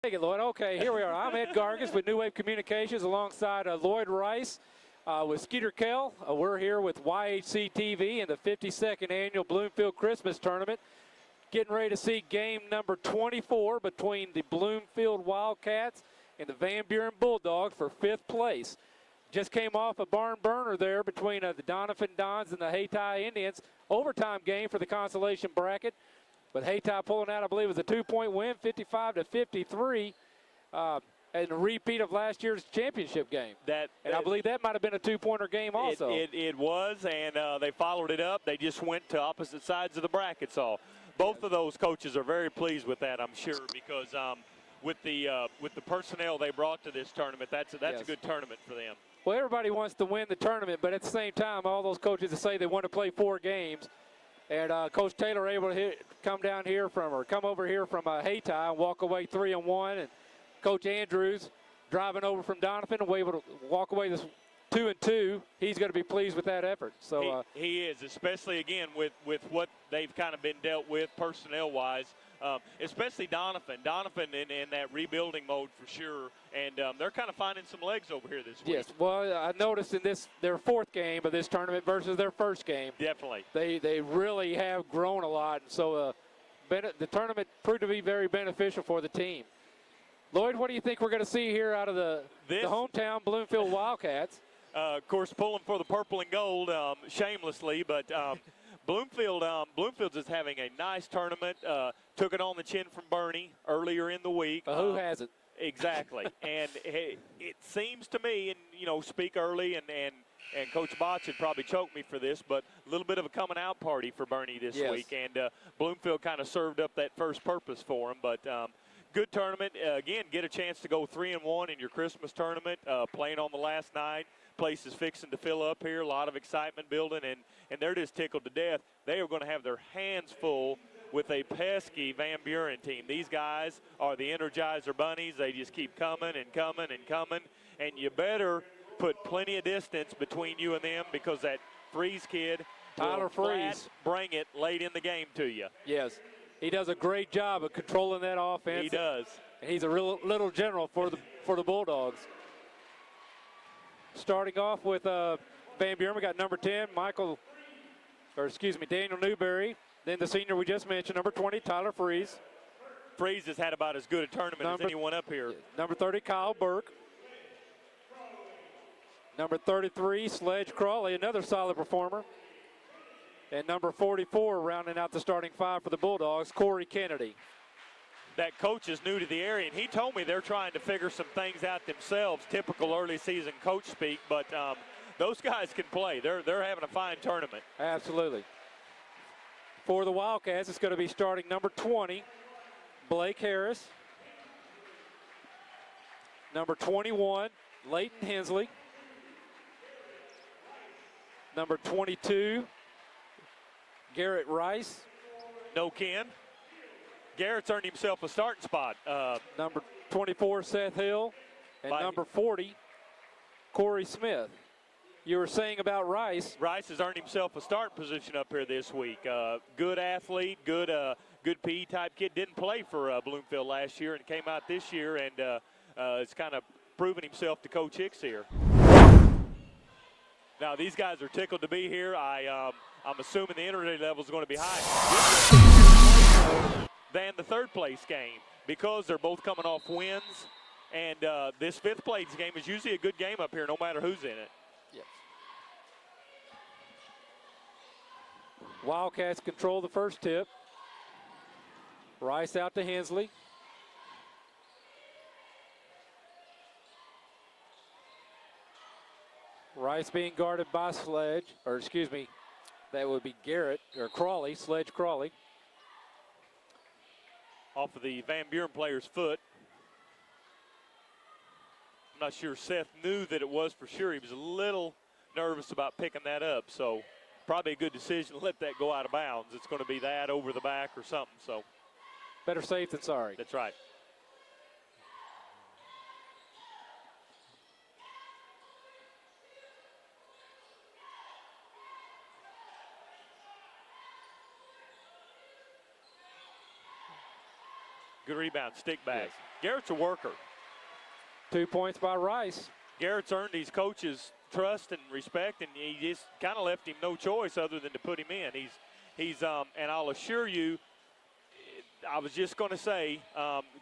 Thank you, Lloyd. Okay, here we are. I'm Ed Gargis with New Wave Communications alongside Lloyd Rice with Skeeter Kell. We're here with YHC TV in the 52nd Annual Bloomfield Christmas Tournament. Getting ready to see game number 24 between the Bloomfield Wildcats and the Van Buren Bulldogs for 5th place. Just came off a barn burner there between the Donovan Dons and the Hayti Indians. Overtime game for the consolation bracket. With Hayti pulling out, I believe, it was a 2-point win, 55-53, and a repeat of last year's championship game. I believe that might have been a 2-pointer game also. It was, and they followed it up. They just went to opposite sides of the brackets all. Both of those coaches are very pleased with that, I'm sure, because with the personnel they brought to this tournament, that's a good tournament for them. Well, everybody wants to win the tournament, but at the same time, all those coaches that say they want to play 4 games. And Coach Taylor able to come over here from Hayti and walk away 3-1. And Coach Andrews driving over from Donovan and able to walk away this 2-2. He's going to be pleased with that effort. So he is, especially again with what they've kind of been dealt with personnel-wise. Especially Donovan. Donovan in that rebuilding mode for sure, and they're kind of finding some legs over here this week. Yes, well, I noticed in their 4th game of this tournament versus their 1st game. Definitely. They really have grown a lot, and so the tournament proved to be very beneficial for the team. Lloyd, what do you think we're going to see here out of the hometown Bloomfield Wildcats? Of course, pulling for the purple and gold shamelessly, but Bloomfield's is having a nice tournament. Took it on the chin from Bernie earlier in the week. Who hasn't? Exactly. And hey, it seems to me, and speak early, and Coach Botch would probably choke me for this, but a little bit of a coming out party for Bernie this week. And Bloomfield kind of served up that first purpose for him. But good tournament. Again, get a chance to go 3-1 in your Christmas tournament, playing on the last night. Place is fixing to fill up here. A lot of excitement building, and they're just tickled to death. They are going to have their hands full with a pesky Van Buren team. These guys are the Energizer Bunnies. They just keep coming and coming and coming, and you better put plenty of distance between you and them, because that Freeze kid, Tyler Freeze, bring it late in the game to you. Yes, he does a great job of controlling that offense. He does. And he's a real little general for the Bulldogs. Starting off with Van Buren, we got number 10, Daniel Newberry. Then the senior we just mentioned, number 20, Tyler Freeze. Freeze has had about as good a tournament as anyone up here. Number 30, Kyle Burke. Number 33, Sledge Crawley, another solid performer. And number 44, rounding out the starting 5 for the Bulldogs, Corey Kennedy. That coach is new to the area, and he told me they're trying to figure some things out themselves, typical early season coach speak, but those guys can play. They're having a fine tournament. Absolutely. For the Wildcats, it's going to be starting number 20, Blake Harris. Number 21, Leighton Hensley. Number 22, Garrett Rice. No Ken. Garrett's earned himself a starting spot. Number 24, Seth Hill. And number 40, Corey Smith. You were saying about Rice. Rice has earned himself a starting position up here this week. Good athlete, good PE type kid. Didn't play for Bloomfield last year and came out this year, and it's kind of proven himself to Coach Hicks here. Now these guys are tickled to be here. I'm assuming the energy level is going to be high than the 3rd place game, because they're both coming off wins, and this 5th place game is usually a good game up here, no matter who's in it. Yes. Wildcats control the first tip. Rice out to Hensley. Rice being guarded by Sledge, that would be Garrett, or Crawley, Sledge Crawley. Off of the Van Buren player's foot. I'm not sure Seth knew that it was for sure. He was a little nervous about picking that up, so probably a good decision to let that go out of bounds. It's going to be that over the back or something. So better safe than sorry. That's right. Good rebound, stick back. Yes. Garrett's a worker. 2 points by Rice. Garrett's earned these coaches' trust and respect, and he just kind of left him no choice other than to put him in. And I'll assure you, I was just going to say,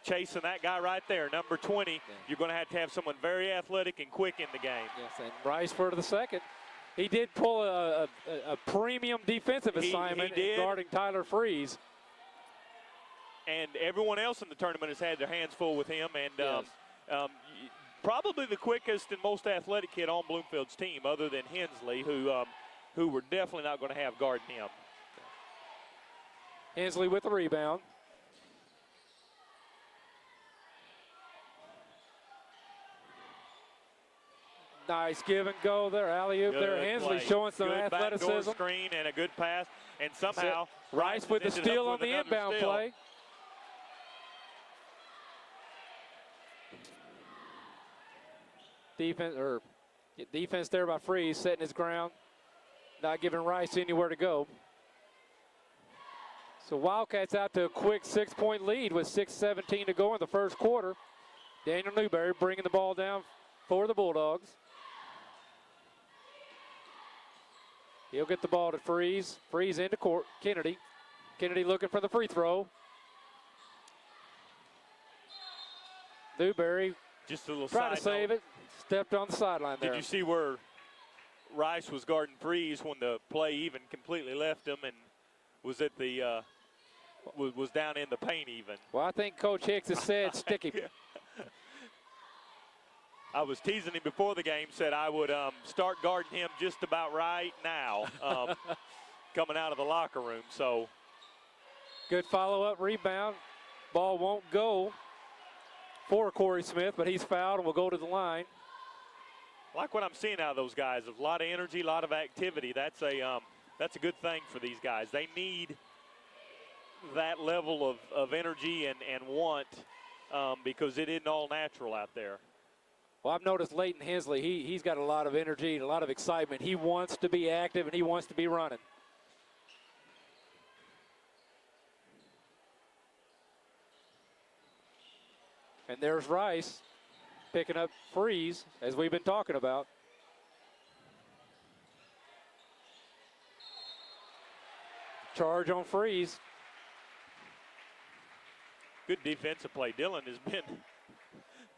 chasing that guy right there, number 20, you're going to have someone very athletic and quick in the game. Yes, and Rice for the second. He did pull a premium defensive assignment guarding Tyler Freeze. And everyone else in the tournament has had their hands full with him. And probably the quickest and most athletic kid on Bloomfield's team, other than Hensley, who we're definitely not going to have guarding him. Hensley with the rebound. Nice give and go there, alley-oop there. Hensley showing some athleticism. Good backdoor screen and a good pass, and somehow Rice with the steal on the inbound play. Defense there by Freeze, setting his ground, not giving Rice anywhere to go. So Wildcats out to a quick 6-point lead with 6:17 to go in the first quarter. Daniel Newberry bringing the ball down for the Bulldogs. He'll get the ball to Freeze. Freeze into court. Kennedy. Kennedy looking for the free throw. Newberry just a little trying to save it. Stepped on the sideline there. Did you see where Rice was guarding Freeze when the play even completely left him and was at the was down in the paint even? Well, I think Coach Hicks has said stick him. I was teasing him before the game, said I would start guarding him just about right now coming out of the locker room. So good follow-up rebound. Ball won't go for Corey Smith, but he's fouled and will go to the line. I like what I'm seeing out of those guys. A lot of energy, a lot of activity. That's a good thing for these guys. They need that level of energy and want because it isn't all natural out there. Well, I've noticed Leighton Hensley, he's got a lot of energy and a lot of excitement. He wants to be active and he wants to be running. And there's Rice picking up Freeze, as we've been talking about. Charge on Freeze. Good defensive play. Dylan has been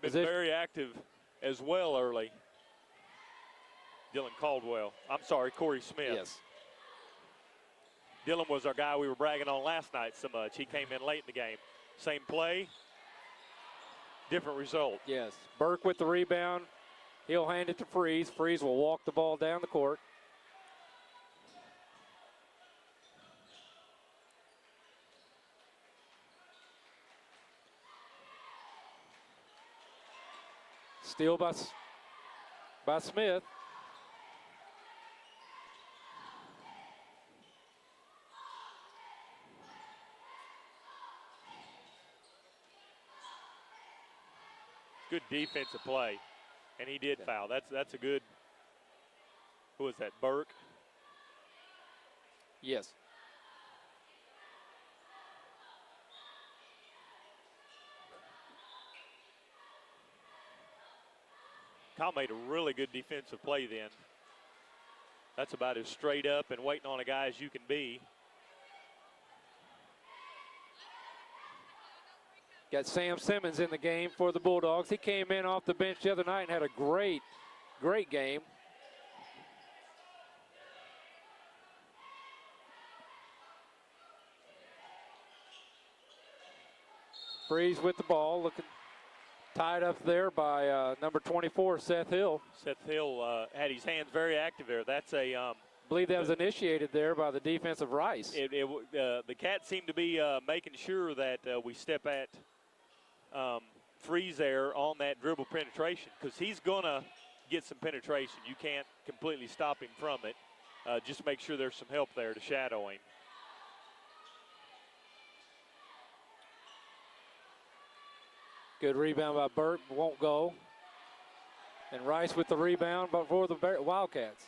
very active as well early. Dylan Caldwell. I'm sorry, Corey Smith. Yes. Dylan was our guy we were bragging on last night so much. He came in late in the game. Same play, different result. Yes. Burke with the rebound. He'll hand it to Freeze. Freeze will walk the ball down the court. Steal by Smith. Good defensive play, and he did foul. That's a good. Who was that? Burke. Yes. Kyle made a really good defensive play then. That's about as straight up and waiting on a guy as you can be. Got Sam Simmons in the game for the Bulldogs. He came in off the bench the other night and had a great game. Freeze with the ball, looking tied up there by number 24, Seth Hill. Seth Hill had his hands very active there. That's a. I believe that was initiated there by the defensive Rice. The Cats seem to be making sure that we step at Freeze there on that dribble penetration because he's going to get some penetration. You can't completely stop him from it. Just make sure there's some help there to shadow him. Good rebound by Burt, won't go. And Rice with the rebound for the Wildcats.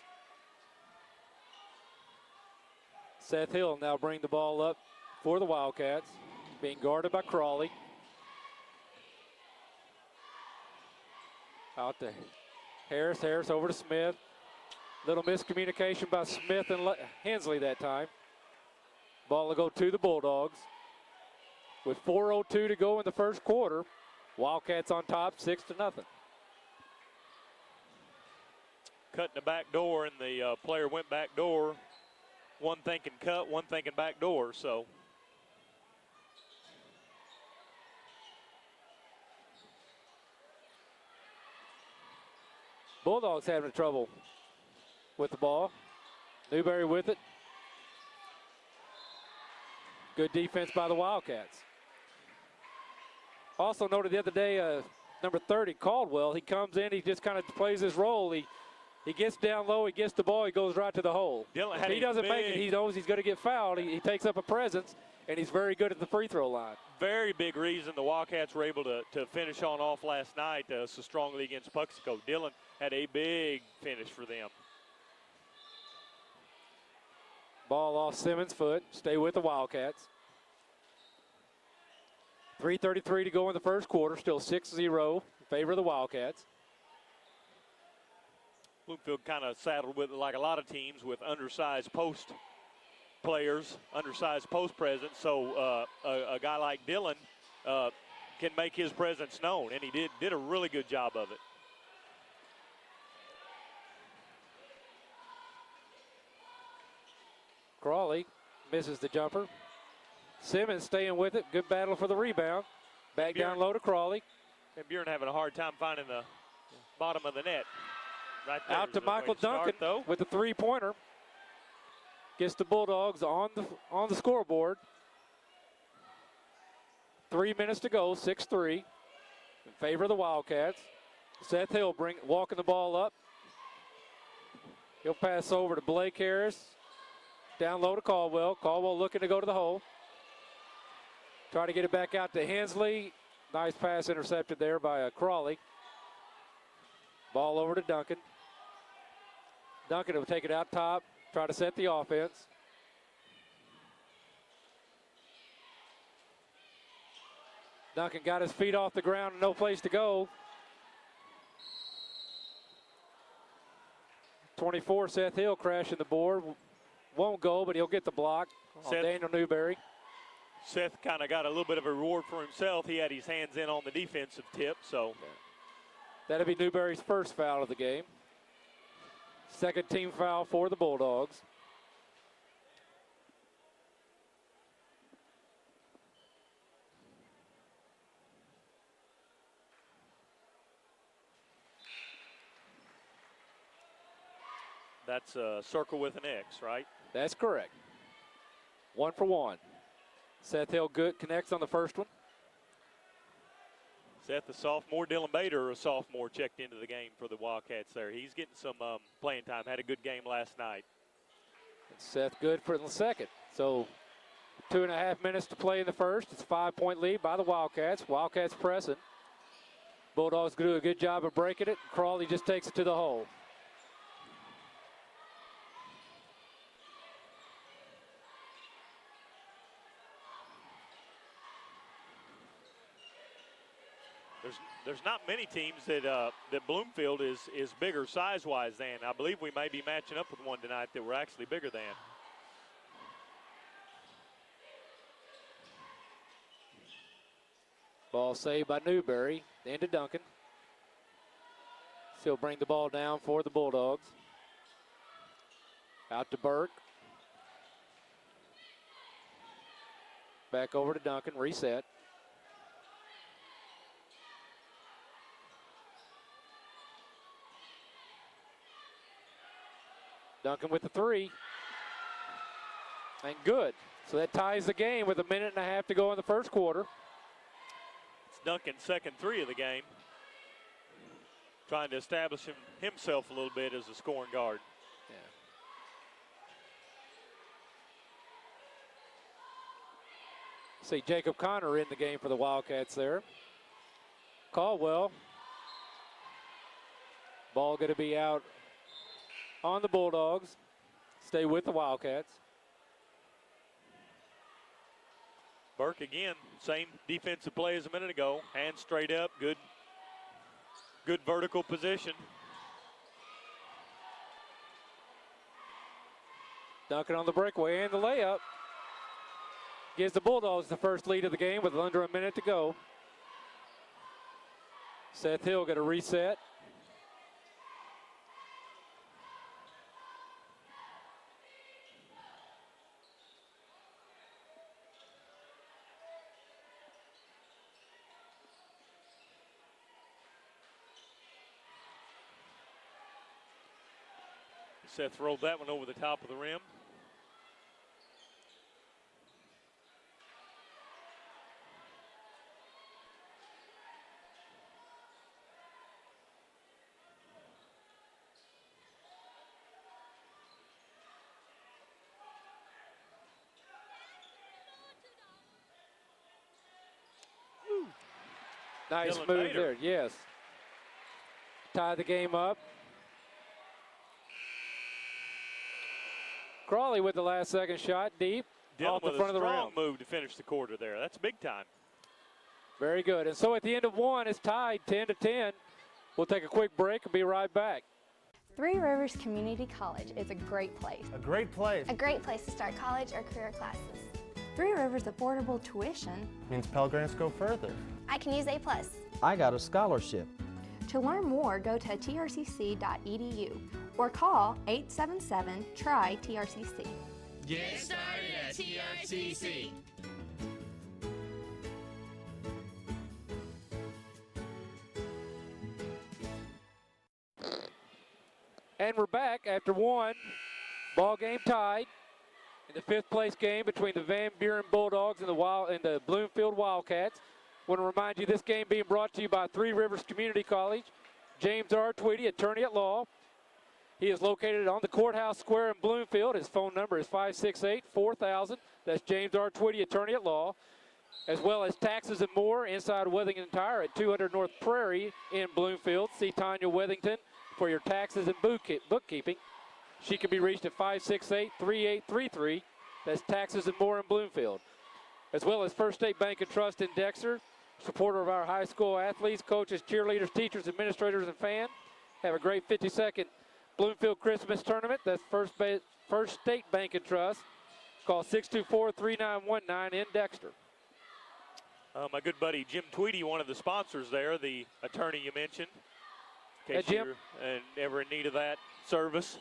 Seth Hill now bring the ball up for the Wildcats, being guarded by Crawley. Out to Harris. Harris over to Smith. Little miscommunication by Smith and Hensley that time. Ball will go to the Bulldogs. With 4:02 to go in the first quarter, Wildcats on top, 6-0. Cutting the back door, and the player went back door. One thinking cut, one thinking back door, so. Bulldogs having trouble with the ball. Newberry with it. Good defense by the Wildcats. Also noted the other day, number 30, Caldwell, he comes in, he just kind of plays his role. He gets down low, he gets the ball, he goes right to the hole. If he doesn't make it, he knows he's going to get fouled. He takes up a presence, and he's very good at the free throw line. Very big reason the Wildcats were able to finish on off last night so strongly against Puxico. Dillon had a big finish for them. Ball off Simmons' foot. Stay with the Wildcats. 3:33 to go in the first quarter. Still 6-0 in favor of the Wildcats. Bloomfield kind of saddled with, like a lot of teams, with undersized post players, undersized post presence. So a guy like Dillon can make his presence known, and he did a really good job of it. Crawley misses the jumper. Simmons staying with it. Good battle for the rebound. Back down low to Crawley. And Buren having a hard time finding the bottom of the net. Right there. Out to Michael Duncan with the three-pointer. Gets the Bulldogs on the scoreboard. 3 minutes to go, 6-3 in favor of the Wildcats. Seth Hill walking the ball up. He'll pass over to Blake Harris. Down low to Caldwell. Caldwell looking to go to the hole. Try to get it back out to Hensley. Nice pass intercepted there by Crawley. Ball over to Duncan. Duncan will take it out top. Try to set the offense. Duncan got his feet off the ground and no place to go. 24, Seth Hill crashing the board. Won't go, but he'll get the block on Daniel Newberry. Seth kind of got a little bit of a reward for himself. He had his hands in on the defensive tip, so. That'll be Newberry's first foul of the game. Second team foul for the Bulldogs. That's a circle with an X, right? That's correct. 1 for 1. Seth Hill good connects on the first one. Seth, the sophomore. Dylan Bader, a sophomore, checked into the game for the Wildcats there. He's getting some playing time. Had a good game last night. Seth good for the second. So 2.5 minutes to play in the first. It's a 5-point lead by the Wildcats. Wildcats pressing. Bulldogs do a good job of breaking it. Crawley just takes it to the hole. There's not many teams that Bloomfield is bigger size-wise than. I believe we may be matching up with one tonight that we're actually bigger than. Ball saved by Newberry. Into Duncan. Still bring the ball down for the Bulldogs. Out to Burke. Back over to Duncan. Reset. Duncan with the three. And good. So that ties the game with 1.5 minutes to go in the first quarter. It's Duncan's second three of the game. Trying to establish himself a little bit as a scoring guard. Yeah. See Jacob Connor in the game for the Wildcats there. Caldwell. Ball going to be out on the Bulldogs. Stay with the Wildcats. Burke again, same defensive play as a minute ago. Hands straight up, good good vertical position. Duncan on the breakaway and the layup. Gives the Bulldogs the first lead of the game with under a minute to go. Seth Hill got a reset. Seth rolled that one over the top of the rim. Nice Dylan move Nader. there, yes. Tie the game up. Crawley with the last second shot, deep, off the front of the rim. Strong move to finish the quarter there. That's big time. Very good. And so at the end of one, it's tied 10-10. We'll take a quick break and be right back. Three Rivers Community College is a great place. A great place. A great place to start college or career classes. Three Rivers affordable tuition Means Pell Grants go further. I can use A+. I got a scholarship. To learn more, go to trcc.edu or call 877-TRY-TRCC. Get started at TRCC. And we're back after one. Ball game tied in the fifth place game between the Van Buren Bulldogs and the Bloomfield Wildcats. Want to remind you this game being brought to you by Three Rivers Community College. James R. Tweedy, attorney at law. He is located on the Courthouse Square in Bloomfield. His phone number is 568-4000. That's James R. Tweedy, attorney at law. As well as taxes and more inside Withington Tire at 200 North Prairie in Bloomfield. See Tanya Withington for your taxes and bookkeeping. She can be reached at 568-3833. That's taxes and more in Bloomfield. As well as First State Bank and Trust in Dexter, supporter of our high school athletes, coaches, cheerleaders, teachers, administrators, and fans. Have a great 52nd Bloomfield Christmas tournament. That's First State Bank and Trust. Call 624-3919 in Dexter. My good buddy Jim Tweedy, one of the sponsors there, the attorney you mentioned. In case Hey, Jim. you're ever in need of that service.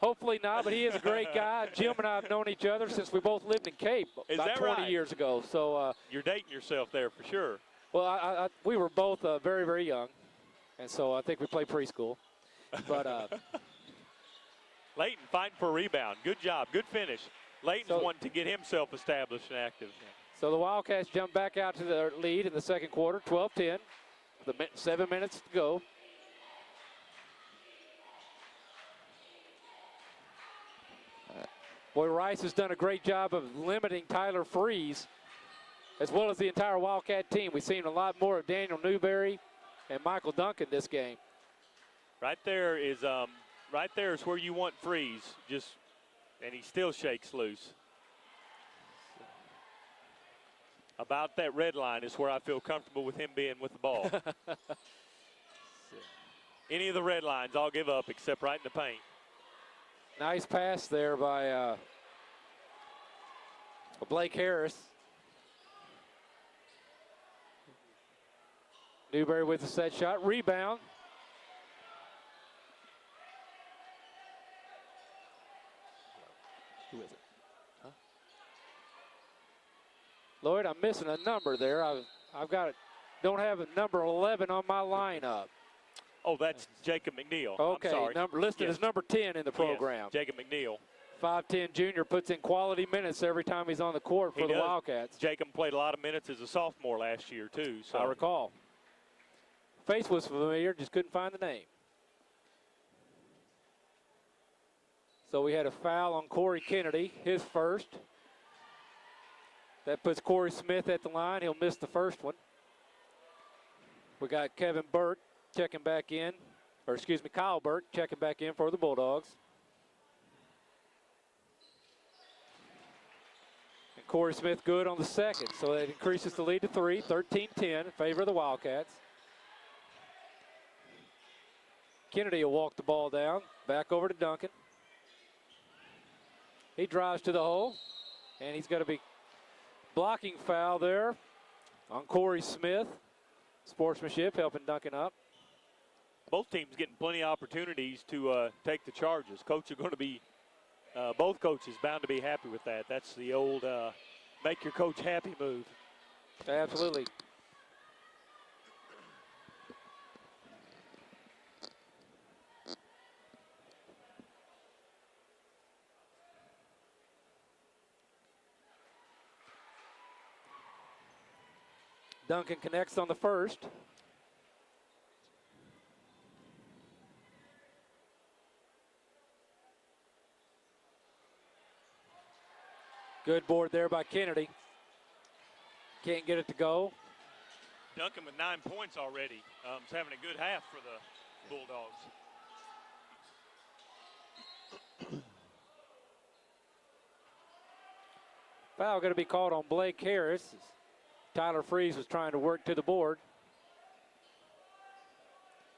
Hopefully not, but he is a great guy. Jim and I have known each other since we both lived in Cape Is about that 20 right? years ago. So, You're dating yourself there for sure. well, we were both very, very young, and so I think we played preschool. But Layton fighting for a rebound. Good job. Good finish. Layton's wanting to get himself established and active. so the Wildcats jump back out to their lead in the second quarter, 12-10. 7 minutes to go. Boy, Rice has done a great job of limiting Tyler Freeze, as well as the entire Wildcat team. We've seen a lot more of Daniel Newberry and Michael Duncan this game. Right there is where you want Freeze. And he still shakes loose. About that red line is where I feel comfortable with him being with the ball. Any of the red lines I'll give up except right in the paint. Nice pass there by Blake Harris. Newberry with the set shot. Rebound. Who is it? Huh? Lloyd, I'm missing a number there. I've got it. Don't have a number 11 on my lineup. Oh, that's Jacob McNeil. Okay, I'm sorry. listed as number 10 in the program. Yes, Jacob McNeil. 5'10" junior puts in quality minutes every time he's on the court for the Wildcats. Jacob played a lot of minutes as a sophomore last year, too. So. I recall. Face was familiar, just couldn't find the name. So we had a foul on Corey Kennedy, his first. That puts Corey Smith at the line. He'll miss the first one. We got Kevin Burke checking back in, or excuse me, Kyle Burke checking back in for the Bulldogs. And Corey Smith good on the second, so that increases the lead to 3, 13-10 in favor of the Wildcats. Kennedy will walk the ball down. Back over to Duncan. He drives to the hole, and he's going to be blocking foul there on Corey Smith. Sportsmanship helping Duncan up. Both teams getting plenty of opportunities to take the charges. Coach are going to be, both coaches bound to be happy with that. That's the old make your coach happy move. Absolutely. Duncan connects on the first. Good board there by Kennedy. Can't get it to go. Duncan with 9 points already. Is having a good half for the Bulldogs. Foul going to be called on Blake Harris. Tyler Freeze was trying to work to the board.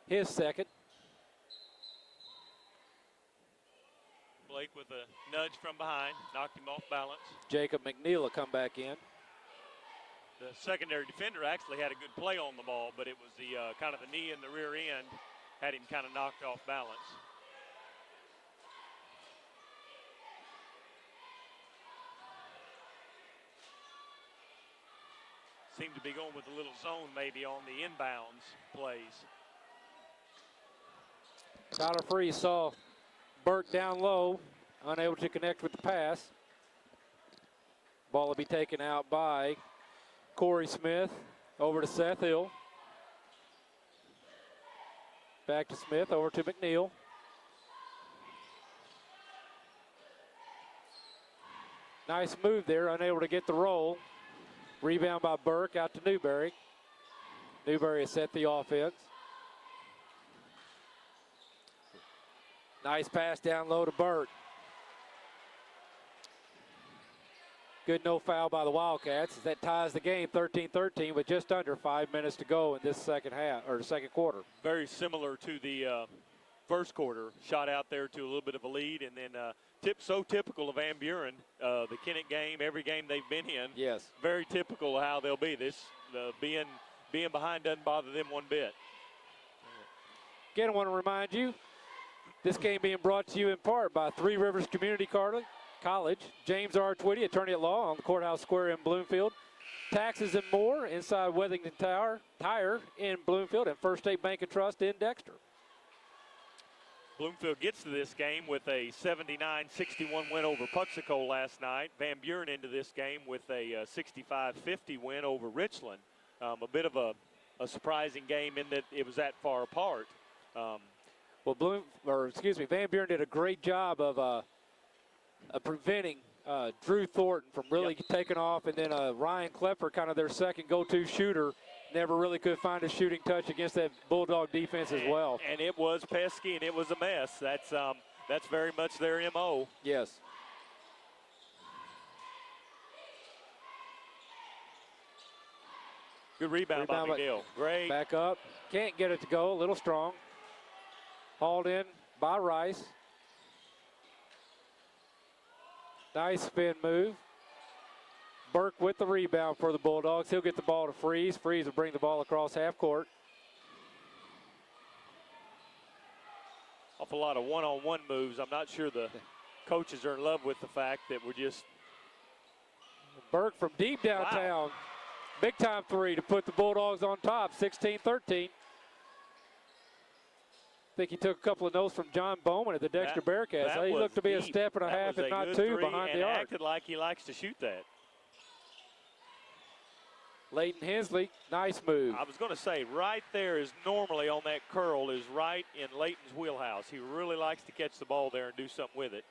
His second. Blake with a nudge from behind, knocked him off balance. Jacob McNeil will come back in. The secondary defender actually had a good play on the ball, but it was the kind of the knee in the rear end had him kind of knocked off balance. Seemed to be going with a little zone maybe on the inbounds plays. Tyler Freeze saw Burke down low, unable to connect with the pass. Ball will be taken out by Corey Smith. Over to Seth Hill. Back to Smith, over to McNeil. Nice move there, unable to get the roll. Rebound by Burke out to Newberry. Newberry has set the offense. Nice pass down low to Burke. Good no foul by the Wildcats as that ties the game 13-13 with just under 5 minutes to go in this second half or the second quarter. Very similar to the first quarter. Shot out there to a little bit of a lead, and then so typical of Van Buren, the Kennett game, every game they've been in. Yes. Very typical of how they'll be. This being behind doesn't bother them one bit. Again, I want to remind you, this game being brought to you in part by Three Rivers Community College, James R. Twitty, attorney at law on the Courthouse Square in Bloomfield. Taxes and more inside Wethington Tire in Bloomfield, and First State Bank and Trust in Dexter. Bloomfield gets to this game with a 79-61 win over Puxico last night. Van Buren into this game with a 65-50 win over Richland. A bit of a surprising game in that it was that far apart. Van Buren did a great job of preventing Drew Thornton from really taking off, and then Ryan Klepper, kind of their second go-to shooter, never really could find a shooting touch against that Bulldog defense as well. And it was pesky and it was a mess. That's very much their MO. Yes. Good rebound by McGill. Great. Back up. Can't get it to go. A little strong. Hauled in by Rice. Nice spin move. Burke with the rebound for the Bulldogs. He'll get the ball to Freeze. Freeze will bring the ball across half court. Awful lot of one-on-one moves. I'm not sure the coaches are in love with the fact that we're just. Burke from deep downtown. Wow. Big time three to put the Bulldogs on top, 16-13. I think he took a couple of notes from John Bowman at the Dexter Bearcats. He looked to be deep. a step and a half, if not two, behind the arc. Acted like he likes to shoot that. Leighton Hensley, nice move. I was going to say, right there is normally on that curl is right in Leighton's wheelhouse. He really likes to catch the ball there and do something with it.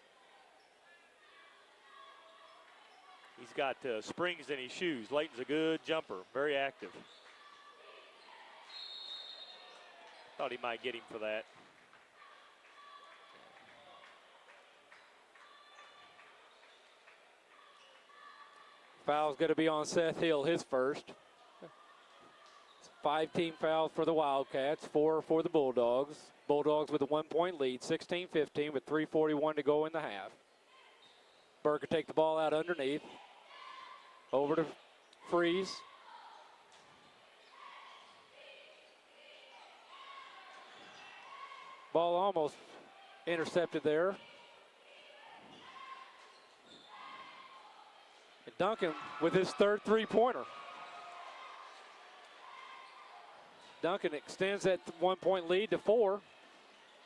He's got springs in his shoes. Leighton's a good jumper, very active. Thought he might get him for that. Foul's going to be on Seth Hill, his first. 5 team fouls for the Wildcats, 4 for the Bulldogs. Bulldogs with a 1-point lead, 16-15 with 3:41 to go in the half. Burke will take the ball out underneath. Over to Freeze. Ball almost intercepted there. And Duncan with his third three-pointer. Duncan extends that 1-point lead to 4.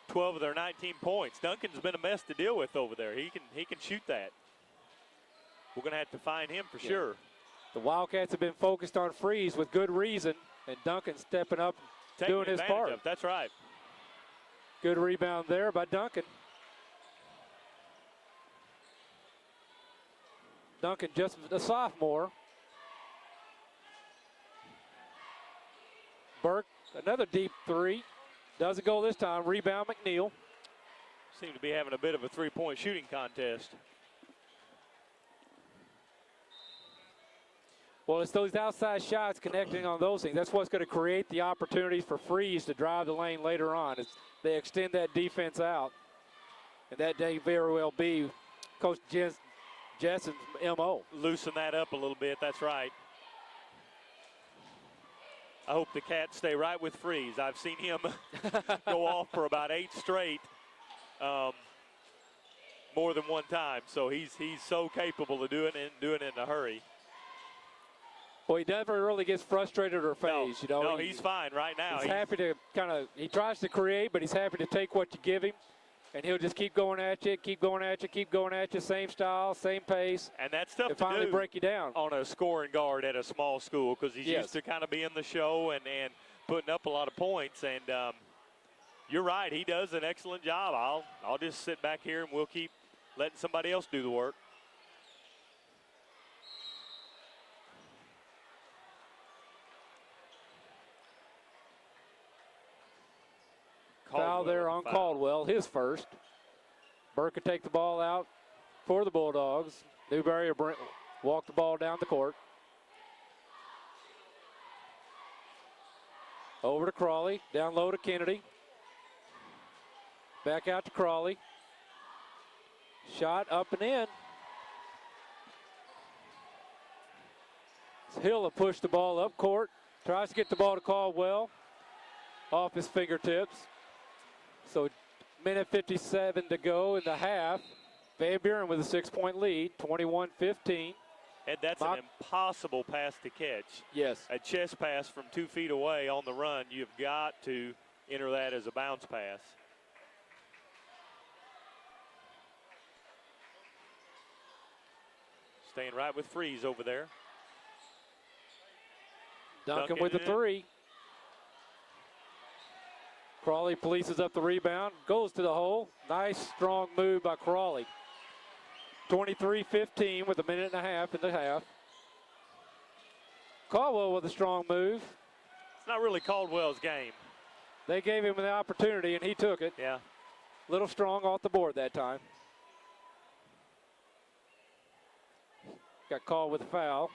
12 of their 19 points. Duncan's been a mess to deal with over there. He can shoot that. We're going to have to find him for sure. The Wildcats have been focused on Freeze with good reason, and Duncan stepping up, doing his part. That's right. Good rebound there by Duncan. Duncan just a sophomore. Burke, another deep three. Doesn't go this time. Rebound McNeil. Seem to be having a bit of a three-point shooting contest. Well, it's those outside shots connecting on those things. That's what's going to create the opportunities for Freeze to drive the lane later on. As they extend that defense out. And that may very well be Coach Jesson's MO. Loosen that up a little bit. That's right. I hope the Cats stay right with Freeze. I've seen him go off for about 8 straight more than one time. So he's so capable of doing it in a hurry. Well, he never really gets frustrated or phased. No, he's fine right now. He's happy to he tries to create, but he's happy to take what you give him. And he'll just keep going at you, keep going at you, keep going at you. Same style, same pace. And that's tough to finally do break you down on a scoring guard at a small school because he's used to kind of being the show and putting up a lot of points. And you're right, he does an excellent job. I'll just sit back here and we'll keep letting somebody else do the work. Foul there on Caldwell, his first. Burke could take the ball out for the Bulldogs. Newberry will walk the ball down the court. Over to Crawley, down low to Kennedy. Back out to Crawley. Shot up and in. Hill will push the ball up court. Tries to get the ball to Caldwell. Off his fingertips. So, minute 57 to go in the half. Van Buren with a 6-point lead, 21-15. And that's an impossible pass to catch. Yes. A chest pass from 2 feet away on the run. You've got to enter that as a bounce pass. Staying right with Freeze over there. Duncan with the 3. Crawley polices up the rebound, goes to the hole. Nice, strong move by Crawley. 23-15 with a minute and a half in the half. Caldwell with a strong move. It's not really Caldwell's game. They gave him the opportunity, and he took it. Yeah. Little strong off the board that time. Got called with a foul.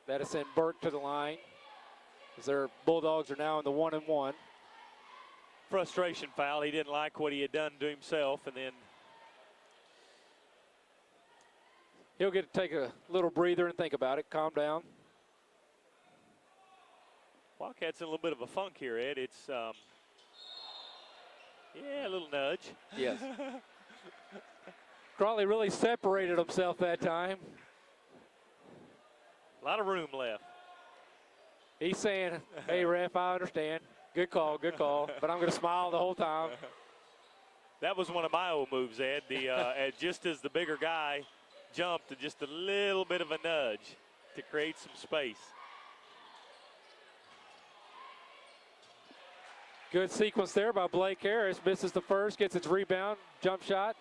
That'll send Burke to the line, as their Bulldogs are now in the 1-1. Frustration foul. He didn't like what he had done to himself, and then he'll get to take a little breather and think about it, calm down. Wildcats in a little bit of a funk here, Ed. It's, yeah, a little nudge. Yes. Crawley really separated himself that time. A lot of room left. He's saying, hey, ref, I understand. Good call, but I'm going to smile the whole time. That was one of my old moves, Ed. Just as the bigger guy jumped, just a little bit of a nudge to create some space. Good sequence there by Blake Harris. Misses the first, gets its rebound, jump shot.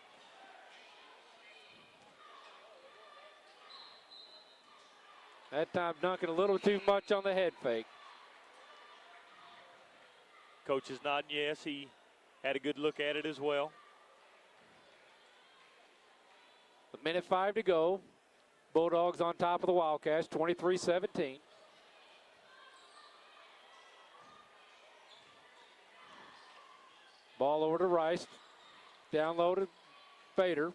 That time Duncan a little too much on the head fake. Coach is nodding yes. He had a good look at it as well. A minute 5 to go. Bulldogs on top of the Wildcats, 23-17. Ball over to Rice. Down low to Bader.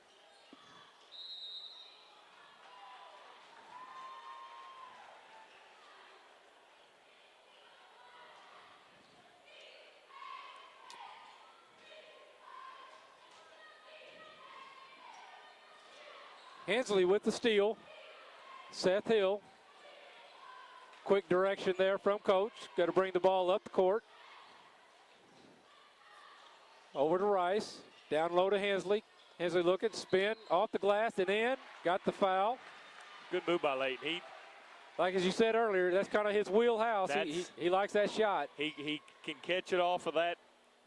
Hensley with the steal. Seth Hill. Quick direction there from coach. Got to bring the ball up the court. Over to Rice. Down low to Hensley. Hensley looking, spin, off the glass and in. Got the foul. Good move by Layton. Like as you said earlier, that's kind of his wheelhouse. He likes that shot. He can catch it off of that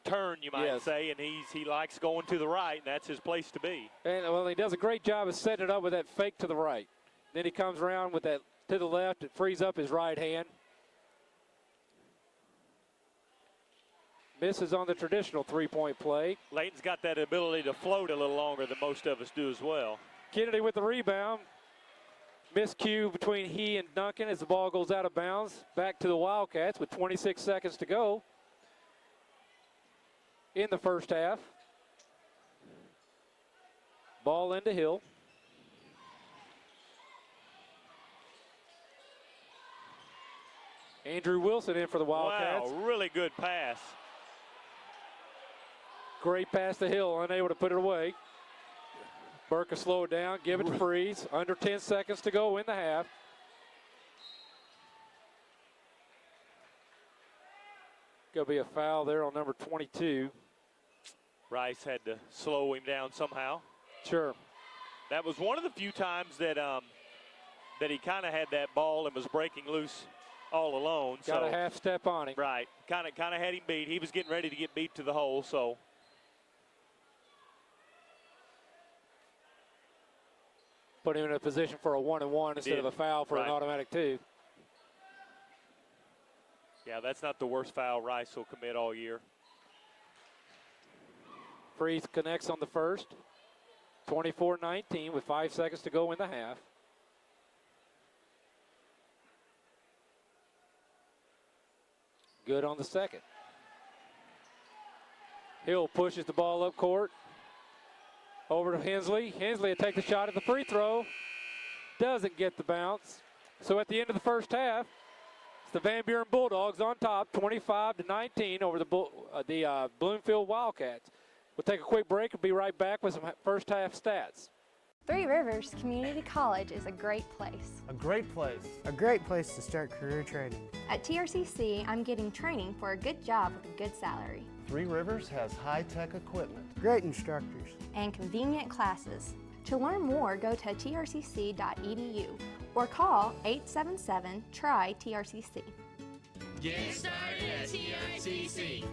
turn, you might say, and he likes going to the right, and that's his place to be. And well, he does a great job of setting it up with that fake to the right. Then he comes around with that to the left. It frees up his right hand. Misses on the traditional three-point play. Layton's got that ability to float a little longer than most of us do as well. Kennedy with the rebound. Miscue between he and Duncan as the ball goes out of bounds. Back to the Wildcats with 26 seconds to go in the first half. Ball into Hill. Andrew Wilson in for the Wildcats. Wow, really good pass. Great pass to Hill, unable to put it away. Burke will slow it down, give it to Freeze. Under 10 seconds to go in the half. Going to be a foul there on number 22. Rice had to slow him down somehow. Sure. That was one of the few times that that he kind of had that ball and was breaking loose all alone. Got a half step on him. Right. Kind of had him beat. He was getting ready to get beat to the hole, so. Put him in a position for a 1-and-1 instead of a foul for an automatic 2. Yeah, that's not the worst foul Rice will commit all year. Freeze connects on the first. 24-19 with 5 seconds to go in the half. Good on the second. Hill pushes the ball up court. Over to Hensley. Hensley will take the shot at the free throw. Doesn't get the bounce. So at the end of the first half, it's the Van Buren Bulldogs on top, 25-19 over the Bloomfield Wildcats. We'll take a quick break and be right back with some first half stats. Three Rivers Community College is a great place. A great place. A great place to start career training. At TRCC, I'm getting training for a good job with a good salary. Three Rivers has high-tech equipment. Great instructors. And convenient classes. To learn more, go to trcc.edu or call 877-TRY-TRCC. Get started at TRCC.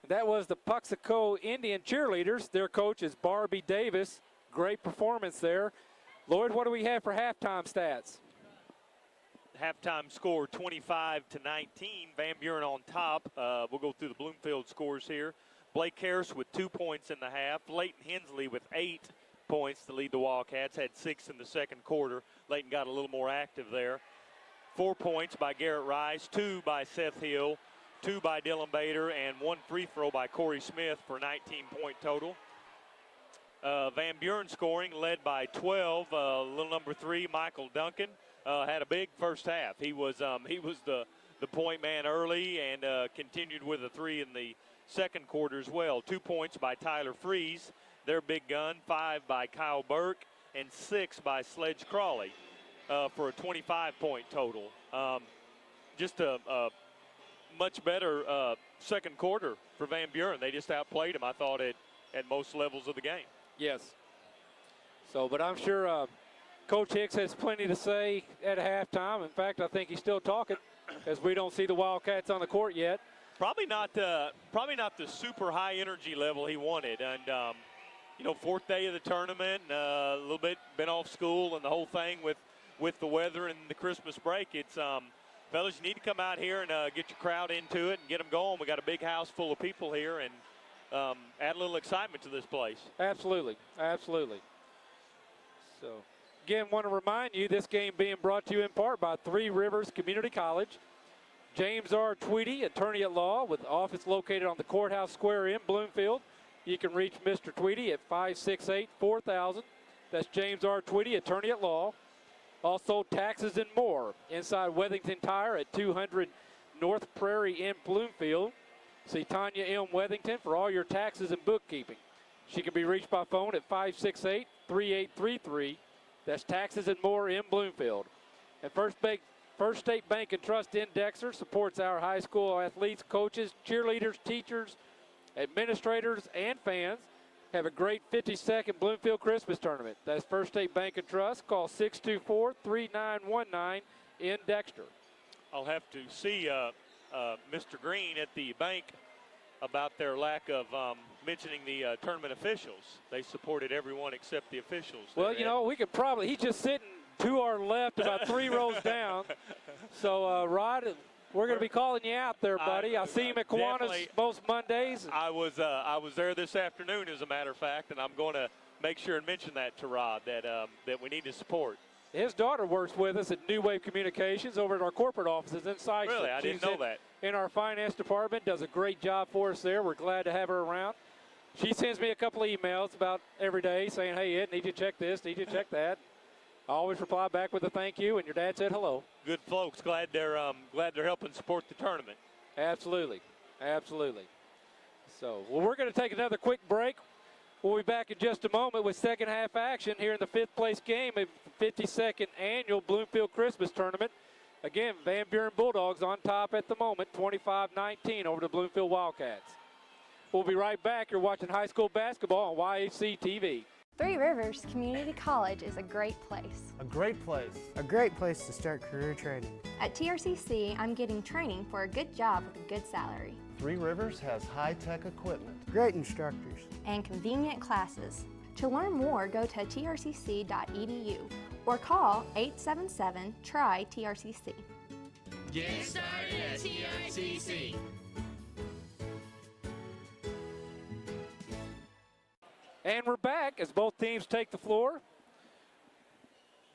That was the Puxico Indian cheerleaders. Their coach is Barbie Davis. Great performance there. Lloyd, what do we have for halftime stats? Halftime score 25-19. Van Buren on top. We'll go through the Bloomfield scores here. Blake Harris with 2 points in the half. Leighton Hensley with 8 points to lead the Wildcats. Had 6 in the second quarter. Leighton got a little more active there. 4 points by Garrett Rice, 2 by Seth Hill, 2 by Dylan Bader, and 1 free throw by Corey Smith for 19-point total. Van Buren scoring led by 12. Little number 3, Michael Duncan, had a big first half. He was the point man early and continued with a 3 in the second quarter as well. 2 points by Tyler Freeze, their big gun. 5 by Kyle Burke and 6 by Sledge Crawley for a 25-point total. Just a much better second quarter for Van Buren. They just outplayed him, I thought, at most levels of the game. Yes. So, but I'm sure Coach Hicks has plenty to say at halftime. In fact, I think he's still talking, as we don't see the Wildcats on the court yet. Probably not the super high energy level he wanted. And you know, 4th day of the tournament, a little bit been off school and the whole thing with the weather and the Christmas break. It's fellas, you need to come out here and get your crowd into it and get them going. We got a big house full of people here, and add a little excitement to this place. Absolutely, absolutely. So, again, want to remind you this game being brought to you in part by Three Rivers Community College. James R. Tweedy, attorney at law, with office located on the Courthouse Square in Bloomfield. You can reach Mr. Tweedy at 568-4000. That's James R. Tweedy, attorney at law. Also, taxes and more inside Wethington Tire at 200 North Prairie in Bloomfield. See Tanya M. Wethington for all your taxes and bookkeeping. She can be reached by phone at 568-3833. That's taxes and more in Bloomfield. And First State Bank and Trust Indexer supports our high school athletes, coaches, cheerleaders, teachers, administrators, and fans. Have a great 52nd Bloomfield Christmas tournament. That's First State Bank and Trust. Call 624-3919 in Dexter. I'll have to see Mr. Green at the bank about their lack of mentioning the tournament officials. They supported everyone except the officials. Well, you know, we could probably, he's just sitting to our left about 3 rows down. So, Rod, we're going to be calling you out there, buddy. I see him at Kiwanis most Mondays. I was there this afternoon, as a matter of fact, and I'm going to make sure and mention that to Rod, that we need to support. His daughter works with us at New Wave Communications over at our corporate offices in Sykeston. Really? I didn't know that. In our finance department, does a great job for us there. We're glad to have her around. She sends me a couple of emails about every day saying, hey, Ed, need you to check this, need you to check that. I always reply back with a thank you, and your dad said hello. Good folks. Glad they're helping support the tournament. Absolutely. Absolutely. So, well, we're going to take another quick break. We'll be back in just a moment with second half action here in the 5th place game of the 52nd annual Bloomfield Christmas Tournament. Again, Van Buren Bulldogs on top at the moment, 25-19 over the Bloomfield Wildcats. We'll be right back. You're watching high school basketball on YHC TV. Three Rivers Community College is a great place. A great place. A great place to start career training. At TRCC, I'm getting training for a good job with a good salary. Three Rivers has high-tech equipment. Great instructors. And convenient classes. To learn more, go to trcc.edu or call 877-TRY-TRCC. Get started at TRCC. And we're back as both teams take the floor.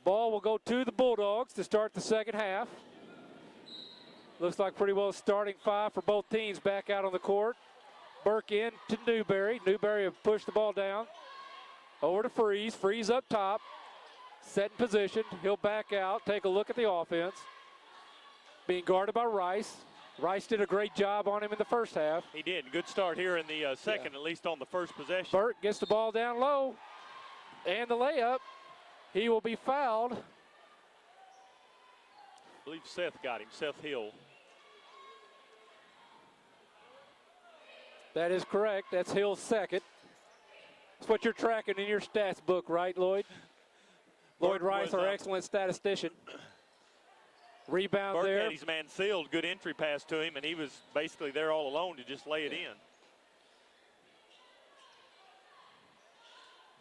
Ball will go to the Bulldogs to start the second half. Looks like pretty well a starting 5 for both teams back out on the court. Burke in to Newberry. Newberry have pushed the ball down. Over to Freeze. Freeze up top. Set in position. He'll back out. Take a look at the offense. Being guarded by Rice. Rice did a great job on him in the first half. He did. Good start here in the second, at least on the first possession. Burke gets the ball down low. And the layup. He will be fouled. I believe Seth got him, Seth Hill. That is correct. That's Hill's second. That's what you're tracking in your stats book, right, Lloyd? Lloyd Rice, our excellent statistician. Rebound Burke there. had his man sealed. Good entry pass to him, and he was basically there all alone to just lay it in.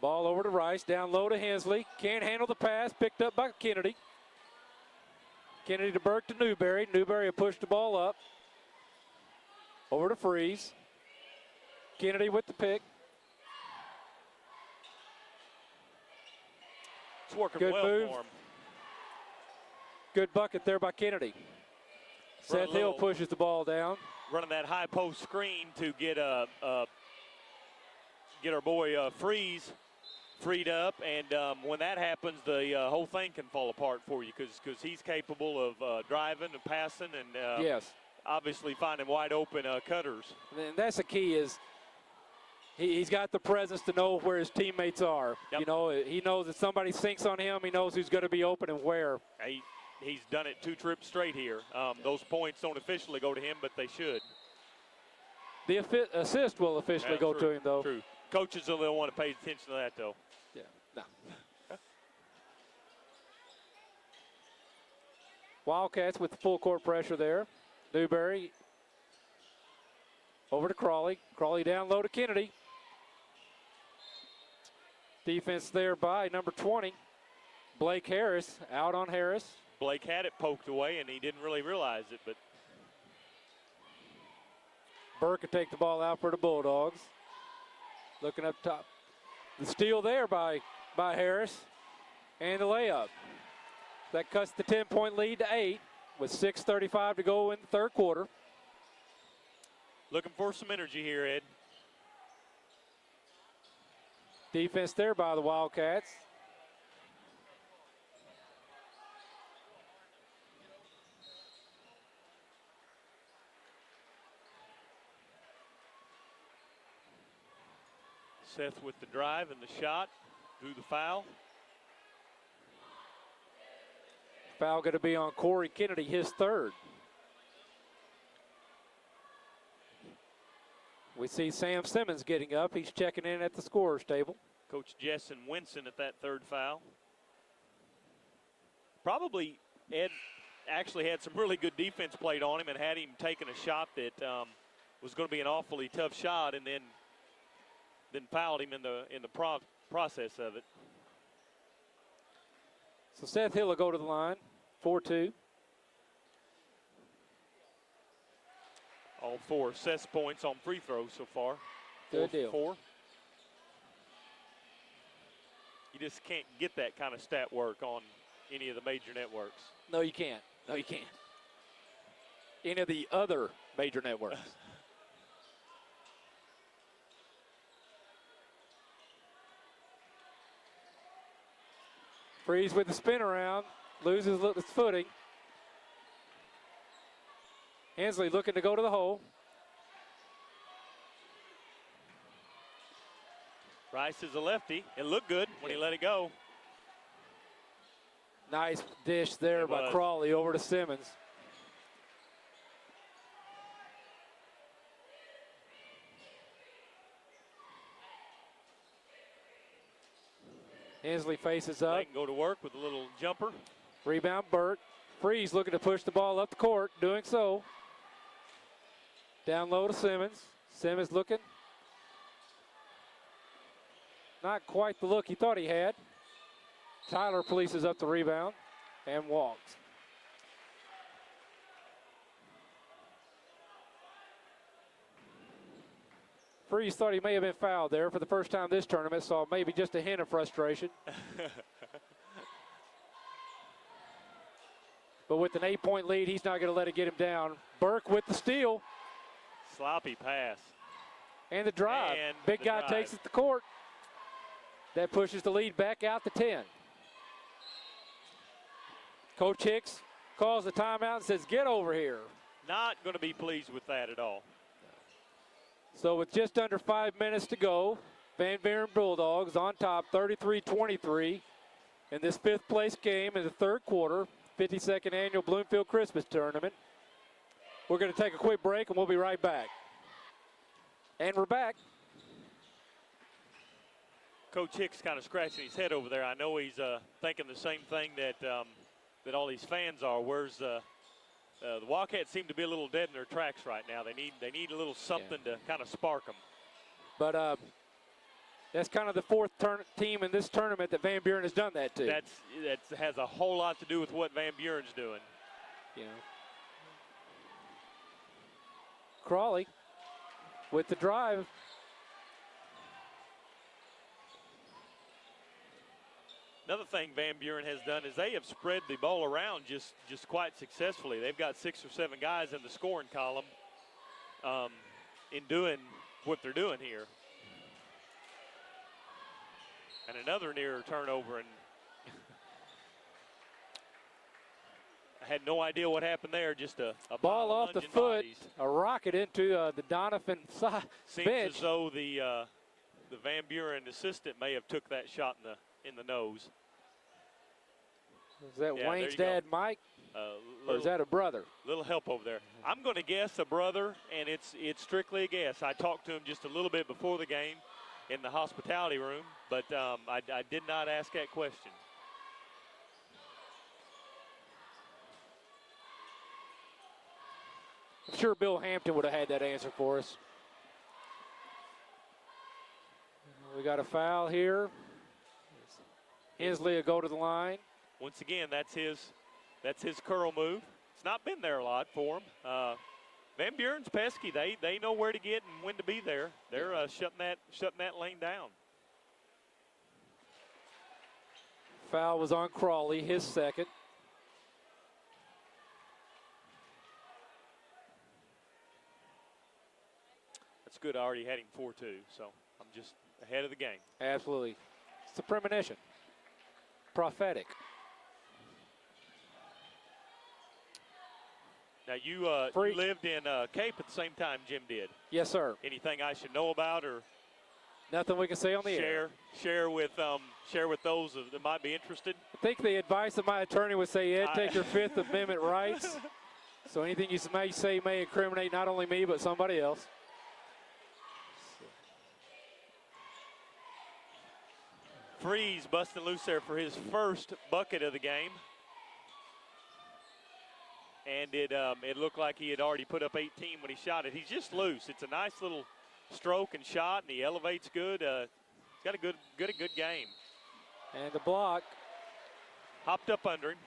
Ball over to Rice, down low to Hensley. Can't handle the pass, picked up by Kennedy. Kennedy to Burke to Newberry. Newberry will push the ball up. Over to Freeze. Kennedy with the pick. It's working Good well move. for him. Good bucket there by Kennedy. Seth Hill pushes the ball down. Running that high post screen to get our boy Freeze freed up, and when that happens, the whole thing can fall apart for you because he's capable of driving and passing and Yes. obviously finding wide open cutters. And that's the key is he's got the presence to know where his teammates are. Yep. You know, he knows if somebody sinks on him, he knows who's going to be open and where. He's done it 2 trips straight here. Those points don't officially go to him, but they should. The assist will officially go to him, though. True. Coaches will want to pay attention to that, though. Yeah, no. Wildcats with the full court pressure there. Newberry over to Crawley. Crawley down low to Kennedy. Defense there by number 20, Blake Harris, out on Harris. Blake had it poked away, and he didn't really realize it, but Burke will take the ball out for the Bulldogs. Looking up top. The steal there by Harris. And the layup. That cuts the 10-point lead to 8 with 6:35 to go in the third quarter. looking for some energy here, Ed. Defense there by the Wildcats. Seth with the drive and the shot, drew the foul. Foul going to be on Corey Kennedy, his third. We see Sam Simmons getting up. He's checking in at the scorer's table. Coach Jessen Winson at that third foul. Probably Ed actually had some really good defense played on him and had him taking a shot that was going to be an awfully tough shot, and then fouled him in the process of it. So Seth Hill will go to the line, 4-2. All four Seth's points on free throws so far. Good deal. 4. You just can't get that kind of stat work on any of the major networks. No, you can't. No, you can't. Any of the other major networks. Freeze with the spin around, loses his footing. Hensley looking to go to the hole. Rice is a lefty. It looked good when he let it go. Nice dish there by Crawley over to Simmons. Hensley faces up. They can go to work with a little jumper. Rebound Burke. Freeze looking to push the ball up the court, doing so. Down low to Simmons. Simmons looking. Not quite the look he thought he had. Tyler polices up the rebound and walks. Freeze thought he may have been fouled there for the first time this tournament, so maybe just a hint of frustration. But with an 8-point lead, he's not going to let it get him down. Burke with the steal. Sloppy pass. And the drive. And Big the guy drive. takes it to court. That pushes the lead back out to 10. Coach Hicks calls the timeout and says, get over here. Not going to be pleased with that at all. So with just under 5 minutes to go, Van Buren Bulldogs on top 33-23 in this fifth place game in the third quarter, 52nd annual Bloomfield Christmas Tournament. We're going to take a quick break and we'll be right back. And we're back. Coach Hicks kind of scratching his head over there. I know he's thinking the same thing that that all these fans are. Where's the Wildcats seem to be a little dead in their tracks right now. They need a little something to kind of spark them. But That's kind of the fourth team in this tournament that Van Buren has done that to. That has a whole lot to do with what Van Buren's doing. You know. Crawley with the drive. Another thing Van Buren has done is they have spread the ball around just quite successfully. They've got 6 or 7 guys in the scoring column in doing what they're doing here. And another near turnover, and I had no idea what happened there. Just a ball off the foot, bodies. a rocket into the Donovan Seems bench. as though the Van Buren assistant may have took that shot in the nose. Is that Yeah, Wayne's there you dad, go. Mike, or is that a brother? Little help over there. I'm going to guess a brother, and it's strictly a guess. I talked to him just a little bit before the game in the hospitality room, but I did not ask that question. I'm sure Bill Hampton would have had that answer for us. We got a foul here. Hensley will go to the line. Once again, that's his curl move. It's not been there a lot for him. Van Buren's pesky. They know where to get and when to be there. They're shutting that lane down. Foul was on Crawley, his second. That's good. I already had him 4-2, so I'm just ahead of the game. Absolutely. It's a premonition. Prophetic. Now, you lived in Cape at the same time Jim did. Yes, sir. Anything I should know about or Nothing we can say on the air. share with those that might be interested? I think the advice of my attorney would say, Ed, take your Fifth Amendment rights. So anything you may say may incriminate not only me, but somebody else. Freeze busting loose there for his first bucket of the game. And it looked like he had already put up 18 when he shot it. He's just loose. It's a nice little stroke and shot, and he elevates good. He's got a good game. And the block. Hopped up under him.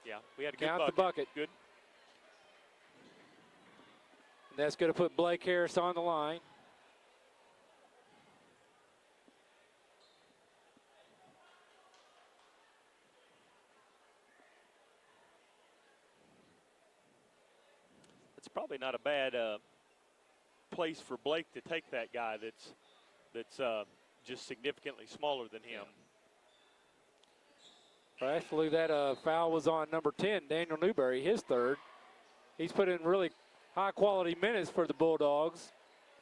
Yeah, we had a good Count bucket. the bucket. Good. And that's going to put Blake Harris on the line. It's probably not a bad place for Blake to take that guy that's just significantly smaller than him. Actually, that foul was on number 10, Daniel Newberry, his third. He's put in really high-quality minutes for the Bulldogs,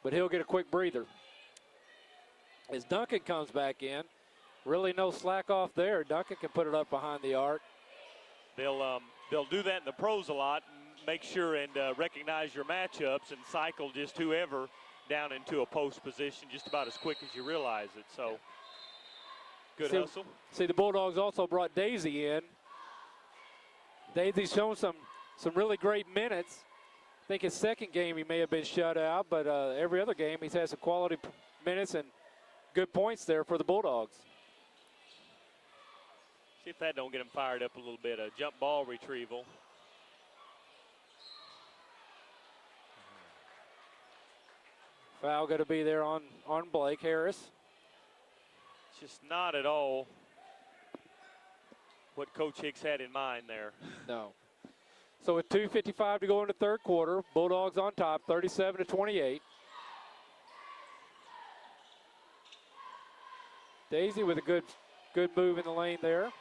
but he'll get a quick breather. As Duncan comes back in, really no slack off there. Duncan can put it up behind the arc. They'll do that in the pros a lot and make sure and recognize your matchups and cycle just whoever down into a post position just about as quick as you realize it. So good hustle. See, the Bulldogs also brought Daisy in. Daisy's shown some really great minutes. I think his second game he may have been shut out, but every other game he's had some quality minutes and good points there for the Bulldogs. See if that don't get him fired up a little bit. A jump ball retrieval. Foul going to be there on Blake Harris. It's just not at all what Coach Hicks had in mind there. No. So with 2:55 to go in the third quarter, Bulldogs on top, 37-28. Daisy with a good move in the lane there.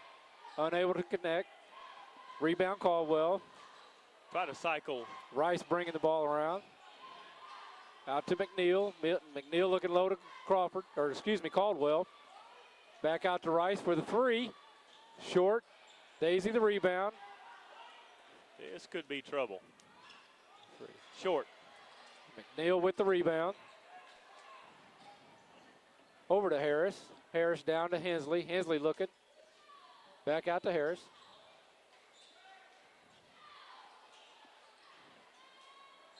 Unable to connect. Rebound Caldwell. Try to cycle. Rice bringing the ball around. Out to McNeil. McNeil looking low to Caldwell. Back out to Rice for the three. Short. Daisy the rebound. This could be trouble. Short. McNeil with the rebound. Over to Harris. Harris down to Hensley. Hensley looking. Back out to Harris.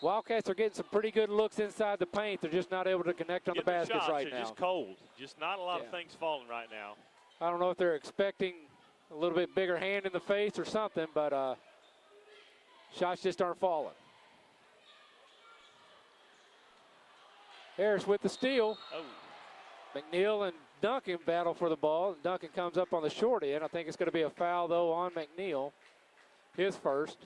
Wildcats are getting some pretty good looks inside the paint. They're just not able to connect on the baskets shots right are now. Just cold. Just not a lot Yeah. of things falling right now. I don't know if they're expecting a little bit bigger hand in the face or something, but shots just aren't falling. Harris with the steal. Oh. McNeil and Duncan battle for the ball. Duncan comes up on the short end. I think it's going to be a foul, though, on McNeil. His first.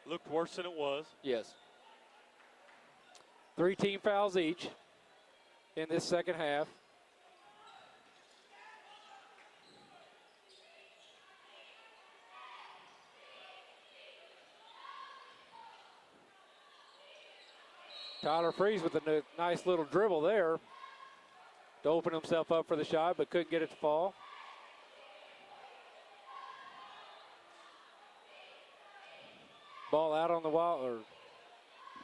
Looked worse than it was. Yes. 3 team fouls each in this second half. Tyler Freeze with a nice little dribble there to open himself up for the shot, but couldn't get it to fall. Ball out on the wall, or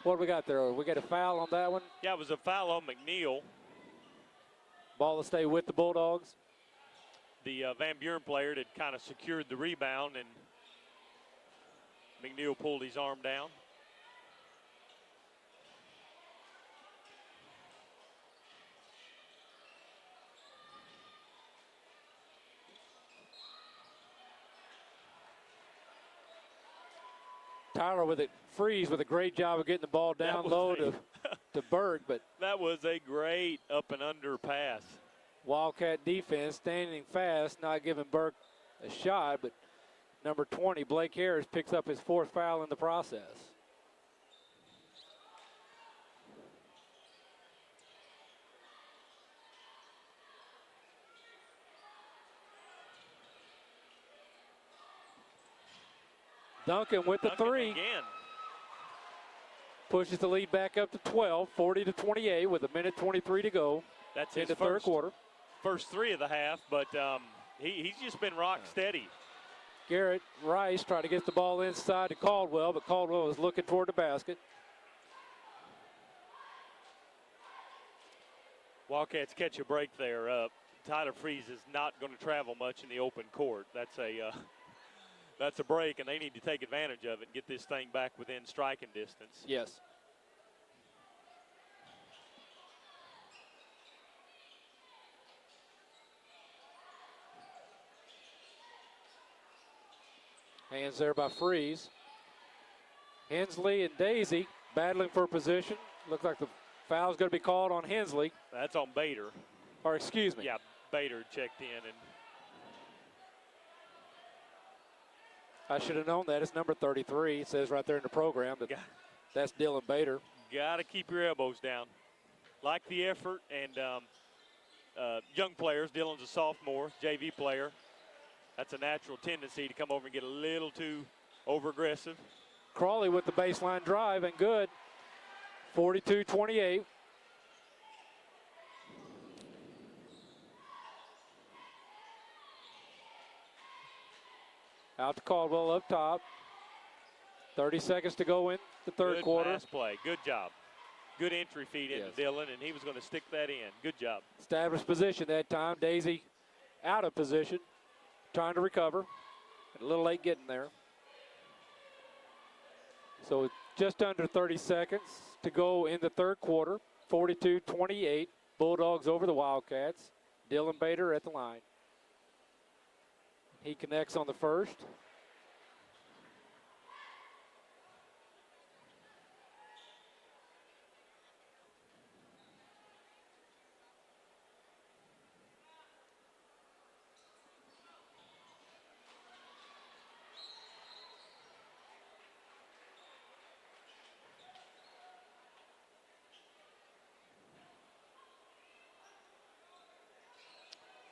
what do we got there? We got a foul on that one. Yeah, it was a foul on McNeil. Ball to stay with the Bulldogs. The Van Buren player had kind of secured the rebound, and McNeil pulled his arm down. Tyler with it, Freeze with a great job of getting the ball down low to Berg, but that was a great up and under pass. Wildcat defense standing fast, not giving Berg a shot, but number 20, Blake Harris, picks up his 4th foul in the process. Duncan with the 3. Again. Pushes the lead back up to 12, 40-28 with 1:23 to go. That's in his the third quarter. First 3 of the half, but he's just been rock steady. Garrett Rice tried to get the ball inside to Caldwell, but Caldwell was looking toward the basket. Wildcats catch a break there. Tyler Freeze is not going to travel much in the open court. That's a break, and they need to take advantage of it and get this thing back within striking distance. Yes. Hands there by Freeze. Hensley and Daisy battling for position. Looks like the foul's going to be called on Hensley. That's on Bader. Or excuse me. Yeah, Bader checked in. And I should have known that. It's number 33. It says right there in the program that that's Dylan Bader. Got to keep your elbows down. Like the effort, and young players. Dylan's a sophomore, JV player. That's a natural tendency to come over and get a little too over-aggressive. Crawley with the baseline drive, and good. 42-28. Out to Caldwell up top. 30 seconds to go in the third quarter. Good pass play. Good job. Good entry feed into Dylan, and he was going to stick that in. Good job. Established position that time. Daisy out of position, trying to recover. A little late getting there. So just under 30 seconds to go in the third quarter. 42-28. Bulldogs over the Wildcats. Dylan Bader at the line. He connects on the first.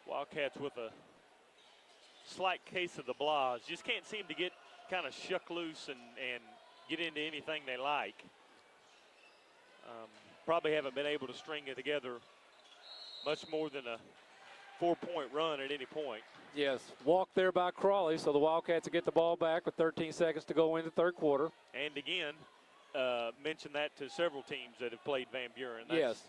Wildcats with a slight case of the blahs. Just can't seem to get kind of shuck loose and get into anything they like. Probably haven't been able to string it together much more than a 4-point run at any point. Yes, walk there by Crawley, so the Wildcats will get the ball back with 13 seconds to go in the third quarter. And again, mention that to several teams that have played Van Buren. Yes.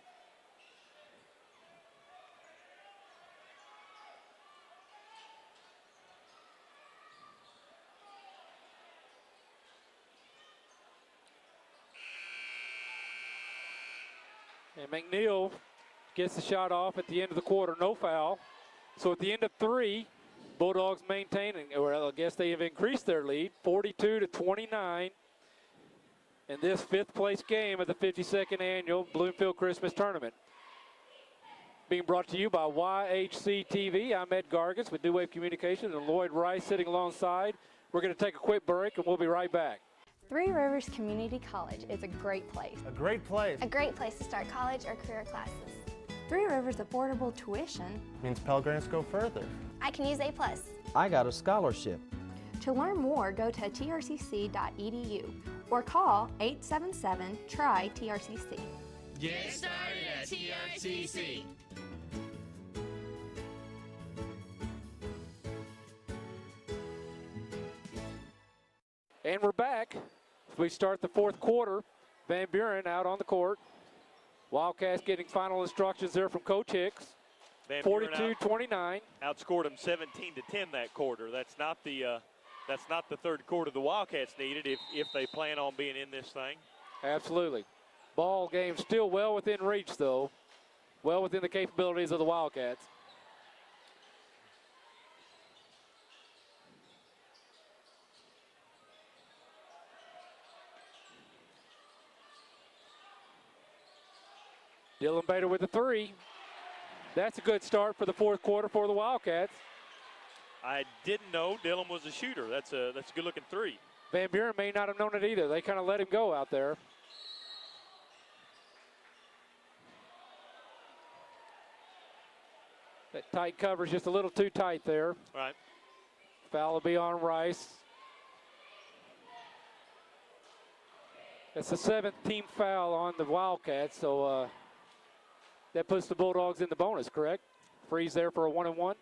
And McNeil gets the shot off at the end of the quarter, no foul. So at the end of 3, Bulldogs maintaining, or I guess they have increased their lead, 42-29 in this 5th place game of the 52nd annual Bloomfield Christmas Tournament. Being brought to you by YHC TV. I'm Ed Gargis with New Wave Communications and Lloyd Rice sitting alongside. We're going to take a quick break and we'll be right back. Three Rivers Community College is a great place. A great place. A great place to start college or career classes. Three Rivers affordable tuition. Means Pell Grants go further. I can use A+. I got a scholarship. To learn more, go to trcc.edu or call 877-TRY-TRCC. Get started at TRCC. And we're back. As we start the 4th quarter, Van Buren out on the court. Wildcats getting final instructions there from Coach Hicks. 42-29. Outscored them 17-10 that quarter. That's not the 3rd quarter the Wildcats needed if they plan on being in this thing. Absolutely. Ball game still well within reach, though. Well within the capabilities of the Wildcats. Dylan Bader with the 3. That's a good start for the 4th quarter for the Wildcats. I didn't know Dylan was a shooter. That's a good looking 3. Van Buren may not have known it either. They kind of let him go out there. That tight cover's just a little too tight there. Right. Foul will be on Rice. That's the 7th team foul on the Wildcats, so that puts the Bulldogs in the bonus, correct? Freeze there for a 1-and-1.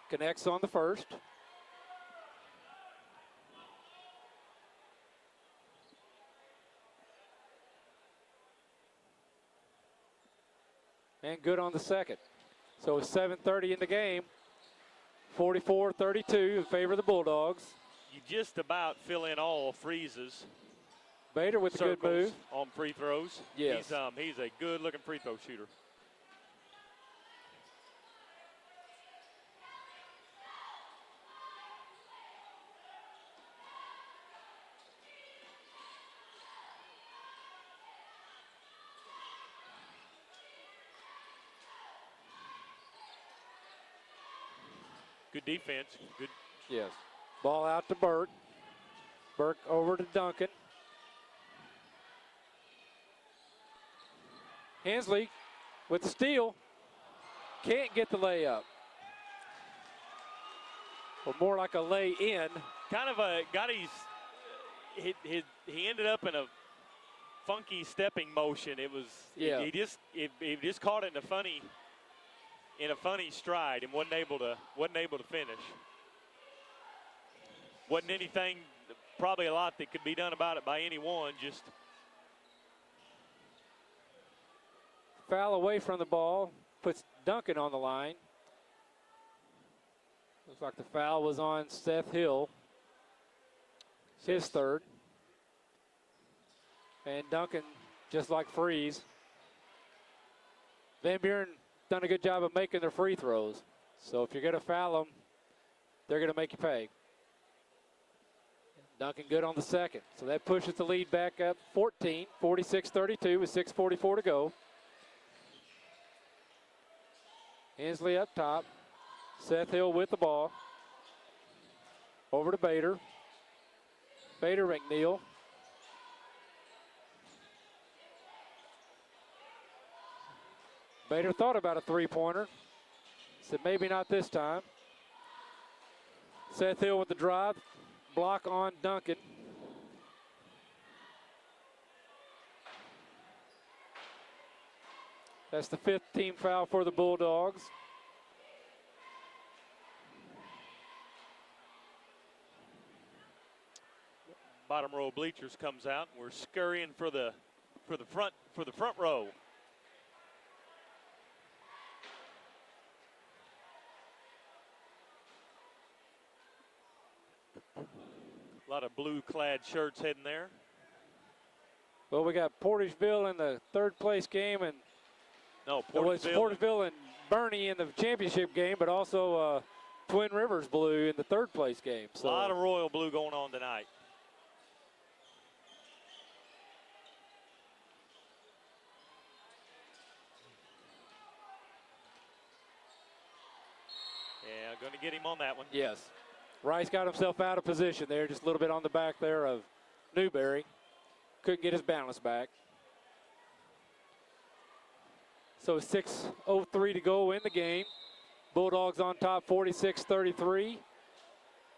Connects on the first. And good on the second. So it's 7:30 in the game. 44-32 in favor of the Bulldogs. You just about fill in all freezes. Bader with a good move on free throws. Yes. He's a good-looking free throw shooter. Good defense. Good. Yes. Ball out to Burke. Burke over to Duncan. Hensley with the steal. Can't get the layup. Or more like a lay in. Kind of he ended up in a funky stepping motion. It was he just caught it in a funny stride and wasn't able to finish. Wasn't anything, probably a lot that could be done about it by anyone. Just foul away from the ball, puts Duncan on the line. Looks like the foul was on Seth Hill. His 3rd. And Duncan, just like Freeze. Van Buren done a good job of making their free throws. So if you're going to foul them, they're going to make you pay. Duncan good on the second. So that pushes the lead back up 14, 46-32 with 6:44 to go. Hensley up top. Seth Hill with the ball. Over to Bader. Bader, McNeil. Bader thought about a 3-pointer. Said maybe not this time. Seth Hill with the drive. Block on Duncan. That's the 5th team foul for the Bulldogs. bottom row of bleachers comes out. We're scurrying for the front row. A lot of blue clad shirts heading there. Well, we got Portageville in the third place game, and No, it was Portageville and Bernie in the championship game, but also Twin Rivers Blue in the third place game. A So lot of royal blue going on tonight. Yeah, going to get him on that one. yes, Rice got himself out of position there, just a little bit on the back there of Newberry. Couldn't get his balance back. So 6:03 to go in the game. Bulldogs on top, 46-33.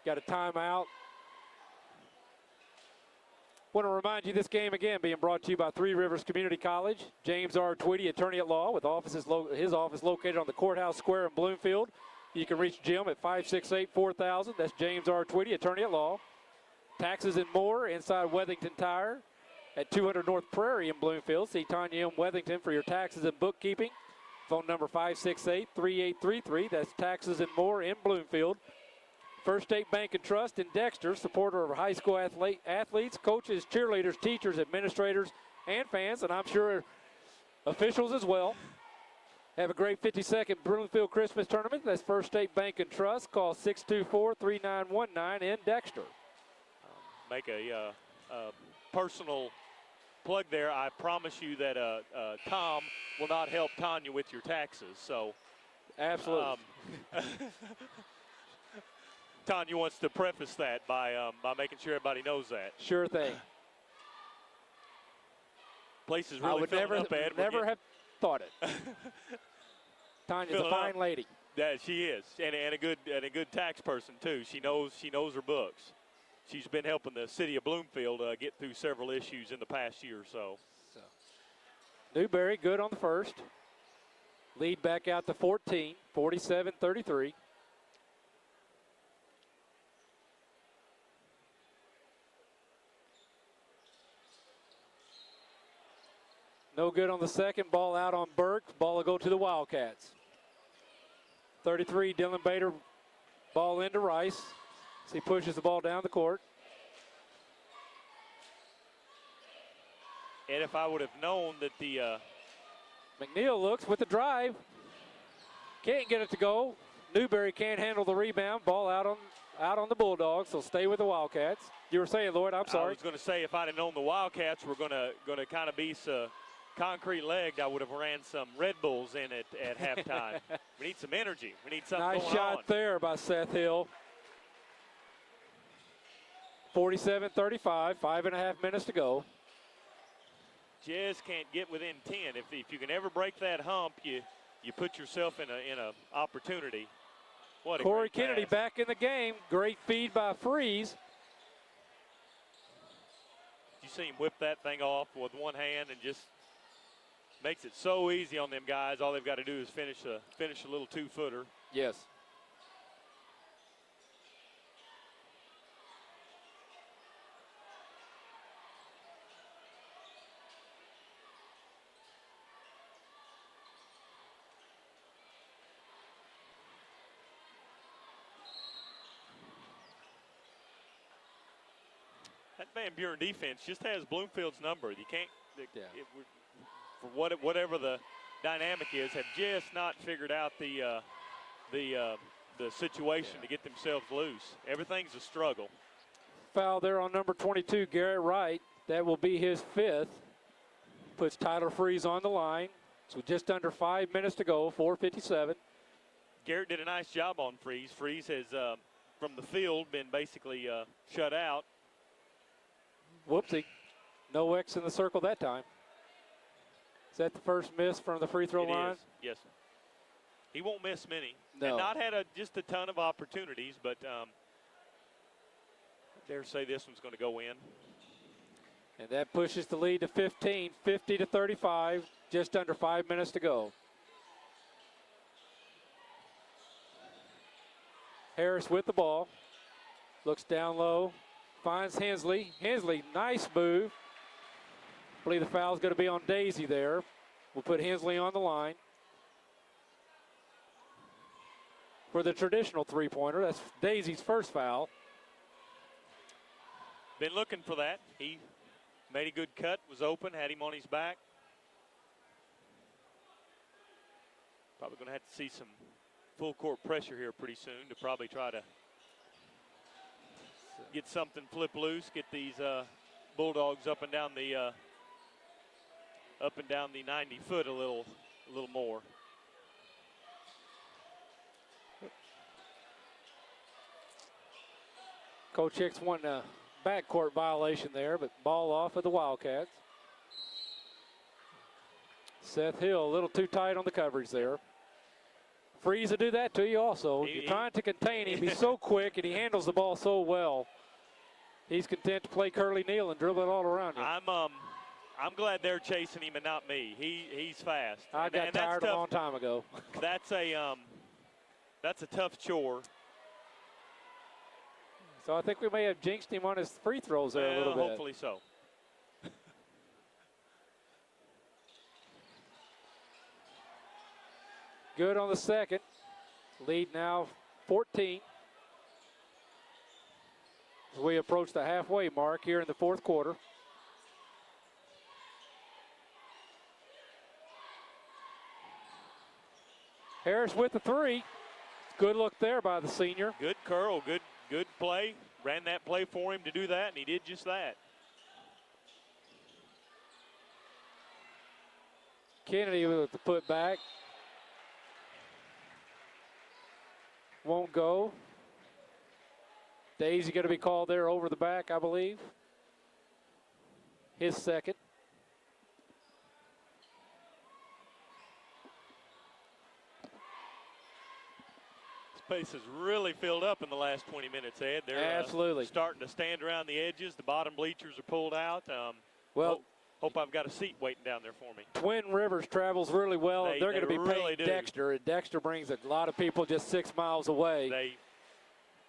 Got a timeout. Want to remind you this game again being brought to you by Three Rivers Community College. James R. Tweedy, attorney at law, with his office located on the Courthouse Square in Bloomfield. You can reach Jim at 568-4000. That's James R. Tweedy, attorney at law. Taxes and more inside Wethington Tire at 200 North Prairie in Bloomfield. See Tanya M. Wethington for your taxes and bookkeeping. Phone number 568-3833. That's taxes and more in Bloomfield. First State Bank and Trust in Dexter, supporter of high school athletes, coaches, cheerleaders, teachers, administrators, and fans, and I'm sure officials as well. Have a great 52nd Bloomfield Christmas tournament. That's First State Bank and Trust. Call 624-3919 in Dexter. Make a personal plug there. I promise you that Tom will not help Tanya with your taxes. So, absolutely. Tanya wants to preface that by making sure everybody knows that. Sure thing. Place is really I would filling up, Ed. never have thought it. Tanya's a fine lady. Yeah, she is, and a good tax person too. She knows her books. She's been helping the city of Bloomfield get through several issues in the past year or so. Newberry good on the first. Lead back out to 14, 47-33. No good on the second. Ball out on Burke. Ball will go to the Wildcats. 33, Dylan Bader. Ball into Rice. As he pushes the ball down the court. And if I would have known that the McNeil looks with the drive. Can't get it to go. Newberry can't handle the rebound. Ball out on the Bulldogs. So stay with the Wildcats. You were saying, Lloyd, I'm sorry. I was going to say if I'd have known the Wildcats were going to kind of be concrete legged, I would have ran some Red Bulls in it at halftime. We need some energy. We need something nice going shot on. there by Seth Hill. 47-35, 5.5 minutes to go. Just can't get within 10. If you can ever break that hump, you put yourself in a opportunity. What a Corey great Kennedy pass. back in the game. Great feed by Freeze. You see him whip that thing off with one hand and just makes it so easy on them guys. All they've got to do is finish a little two-footer. Yes. That Van Buren defense just has Bloomfield's number. You can't, for whatever the dynamic is, have just not figured out the situation to get themselves loose. Everything's a struggle. Foul there on number 22, Garrett Wright. That will be his fifth. Puts Tyler Freeze on the line. So just under 5 minutes to go, 4:57. Garrett did a nice job on Freeze. Freeze has, from the field, been basically shut out. Whoopsie. No X in the circle that time. Is that the first miss from the free throw line? Is. Yes. He won't miss many. No. And not had just a ton of opportunities, but I dare say this one's going to go in. And that pushes the lead to 15, 50-35, just under 5 minutes to go. Harris with the ball. Looks down low. Finds Hensley. Hensley, nice move. I believe the foul is going to be on Daisy there. We'll put Hensley on the line for the traditional three-pointer. That's Daisy's first foul. Been looking for that. He Made a good cut, was open, had him on his back. Probably going to have to see some full court pressure here pretty soon to probably try to get something flip loose, get these Bulldogs up and down the 90 foot a little more. Coach Hicks won a backcourt violation there, but ball off of the Wildcats. Seth Hill a little too tight on the coverage there. Freeze will do that to you also. You're trying to contain him. He's so quick and he handles the ball so well. He's content to play curly kneel and dribble it all around you. I'm glad they're chasing him and not me. He's fast. I got tired a long time ago. That's a tough chore. So I think we may have jinxed him on his free throws there a little bit. Hopefully so. Good on the second. Lead now 14. As we approach the halfway mark here in the fourth quarter. Harris with the three. Good look there by the senior. Good curl, good play. Ran that play for him to do that, and he did just that. Kennedy with the putback. Won't go. Daisy going to be called there over the back, I believe. His second. Space has really filled up in the last 20 minutes, Ed. They're absolutely starting to stand around the edges. The bottom bleachers are pulled out. Well, hope I've got a seat waiting down there for me. Twin Rivers travels really well. They're going to be really paying Dexter, and Dexter brings a lot of people just 6 miles away.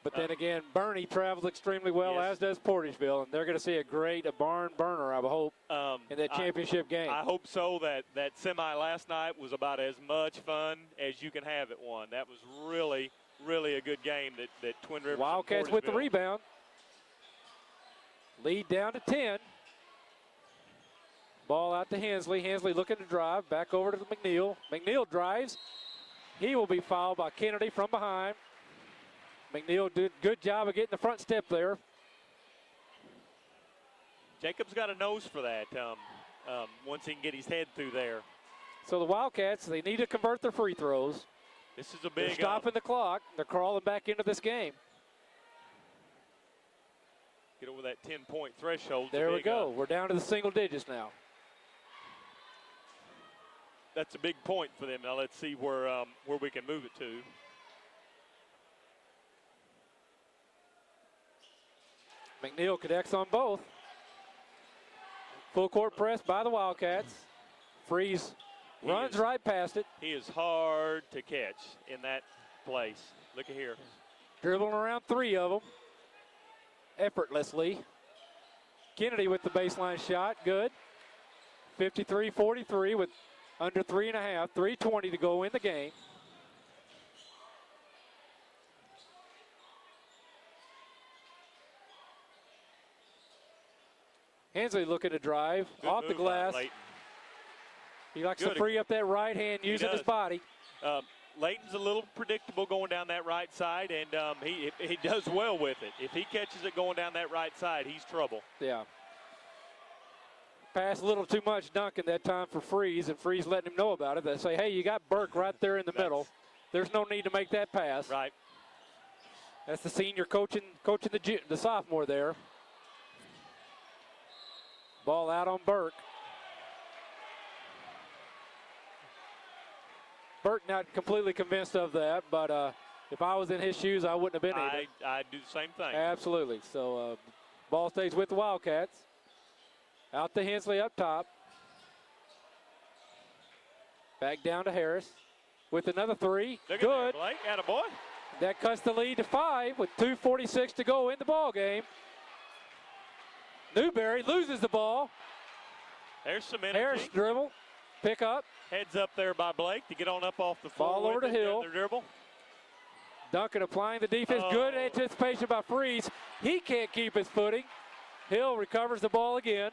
But then again, Bernie travels extremely well, yes. as does Portageville, and they're going to see a barn burner, I hope, in that championship game. I hope so. That semi last night was about as much fun as you can have at one. That was really a good game that Twin Rivers. Wildcats with the rebound. Lead down to 10. Ball out to Hensley. Hensley looking to drive. Back over to McNeil. McNeil drives. He will be fouled by Kennedy from behind. McNeil did a good job of getting the front step there. Jacob's got a nose for that once he can get his head through there. So the Wildcats, they need to convert their free throws. This is a big. They're stopping the clock. They're crawling back into this game. Get over that 10-point threshold. There we go. We're down to the single digits now. That's a big point for them. Now let's see where we can move it to. McNeil connects on both. Full court press by the Wildcats. Freeze runs right past it. He is hard to catch in that place. Look at here. Dribbling around three of them effortlessly. Kennedy with the baseline shot. Good. 53-43 with under 3.5. 3:20 to go in the game. Hensley looking to drive off the glass. He likes to free up that right hand using his body. Layton's a little predictable going down that right side, and he does well with it. If he catches it going down that right side, he's trouble. Yeah. Pass a little too much Duncan that time for Freeze, and Freeze letting him know about it. They say, hey, you got Burke right there in the middle. There's no need to make that pass. Right. That's the senior coaching the sophomore there. Ball out on Burke. Burke not completely convinced of that, but if I was in his shoes, I wouldn't have been either. I'd do the same thing. Absolutely. So ball stays with the Wildcats. Out to Hensley up top. Back down to Harris with another three. Look good. At Blake. Attaboy. That cuts the lead to 5 with 2:46 to go in the ball game. Newberry loses the ball. There's some energy. Harris dribble, pick up. Heads up there by Blake to get on up off the floor. Ball over to Hill. Their dribble. Duncan applying the defense. Good anticipation by Freeze. He can't keep his footing. Hill recovers the ball again.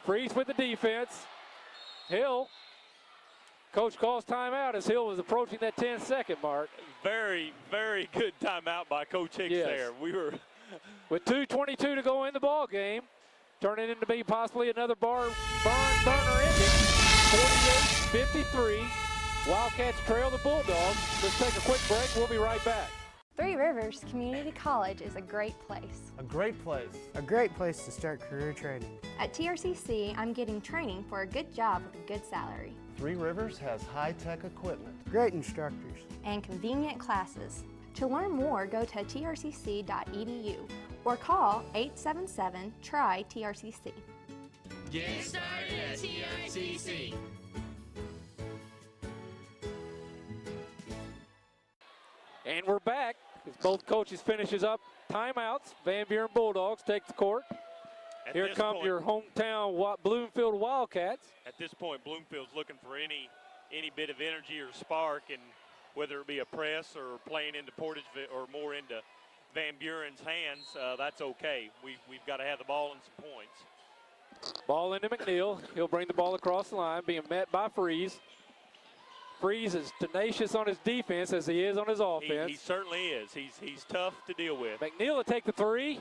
Freeze with the defense. Hill. Coach calls timeout as Hill was approaching that 10-second mark. Very, very good timeout by Coach Hicks there. We were with 2:22 to go in the ball game, turning into be possibly another burner ending. 48-53. Wildcats trail the Bulldogs. Let's take a quick break. We'll be right back. Three Rivers Community College is a great place. A great place. A great place to start career training. At TRCC, I'm getting training for a good job with a good salary. Three Rivers has high-tech equipment. Great instructors. And convenient classes. To learn more, go to trcc.edu or call 877-TRY-TRCC. Get started at TRCC. And we're back as both coaches finishes up timeouts. Van Buren Bulldogs take the court. Here come your hometown Bloomfield Wildcats. At this point, Bloomfield's looking for any bit of energy or spark, and whether it be a press or playing into Portage or more into Van Buren's hands, that's okay. We've got to have the ball and some points. Ball into McNeil. He'll bring the ball across the line, being met by Freeze. Freeze is tenacious on his defense as he is on his offense. He certainly is. He's tough to deal with. McNeil will take the three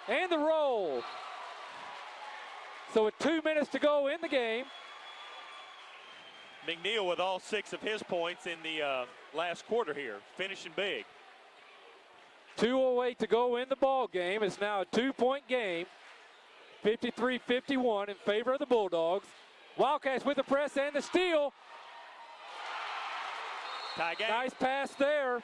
and the roll. So with 2 minutes to go in the game. McNeil with all 6 of his points in the last quarter here, finishing big. 2:08 to go in the ball game. It's now a 2-point game. 53-51 in favor of the Bulldogs. Wildcats with the press and the steal. Tie game. Nice pass there.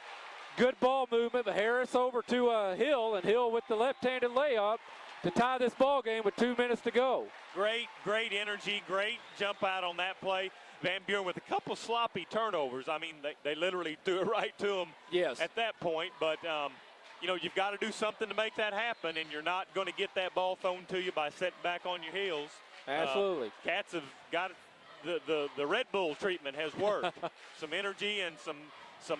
Good ball movement. Harris over to Hill, and Hill with the left-handed layup to tie this ball game with 2 minutes to go. Great energy, great jump out on that play. Van Buren with a couple sloppy turnovers. I mean, they literally threw it right to him at that point. But, you know, you've got to do something to make that happen, and you're not going to get that ball thrown to you by setting back on your heels. Absolutely. Cats have got the Red Bull treatment has worked. Some energy and some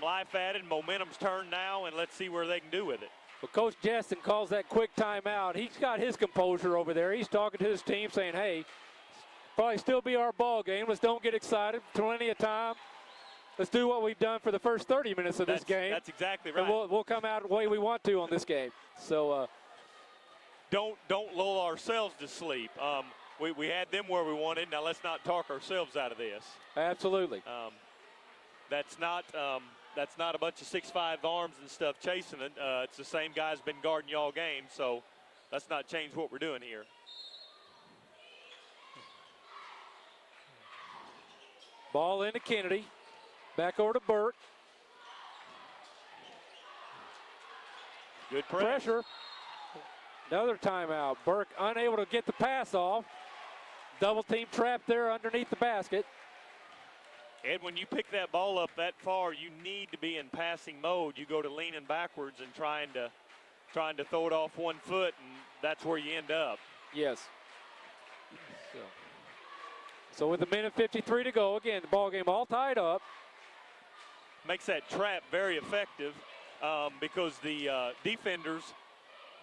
life added. Momentum's turned now, and let's see where they can do with it. Well, Coach Justin calls that quick timeout. He's got his composure over there. He's talking to his team saying, hey, probably still be our ball game. Let's don't get excited. Plenty of time. Let's do what we've done for the first 30 minutes of this game. That's exactly right. And we'll come out the way we want to on this game. So don't lull ourselves to sleep. We had them where we wanted. Now let's not talk ourselves out of this. Absolutely. That's not a bunch of 6'5" arms and stuff chasing it. It's the same guy's been guarding you all game. So let's not change what we're doing here. Ball into Kennedy. Back over to Burke. Good pressure. Another timeout. Burke unable to get the pass off. Double team trap there underneath the basket. Ed, when you pick that ball up that far, you need to be in passing mode. You go to leaning backwards and trying to throw it off 1 foot, and that's where you end up. Yes. So with 1:53 to go, again, the ball game all tied up. Makes that trap very effective because the defenders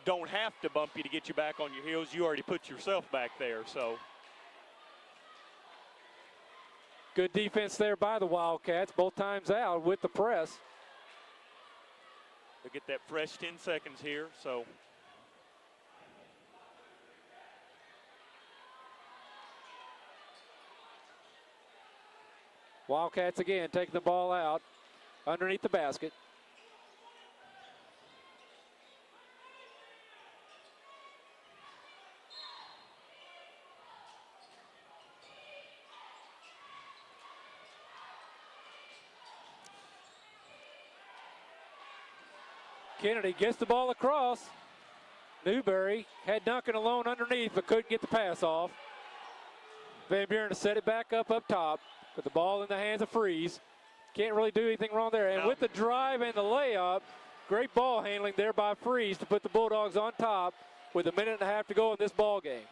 don't have to bump you to get you back on your heels. You already put yourself back there. So good defense there by the Wildcats, both times out with the press. They'll get that fresh 10 seconds here. So Wildcats again taking the ball out underneath the basket. Kennedy gets the ball across. Newberry had Duncan alone underneath but couldn't get the pass off. Van Buren to set it back up top. With the ball in the hands of Freeze. Can't really do anything wrong there. And with the drive and the layup, great ball handling there by Freeze to put the Bulldogs on top with 1.5 minutes to go in this ball game.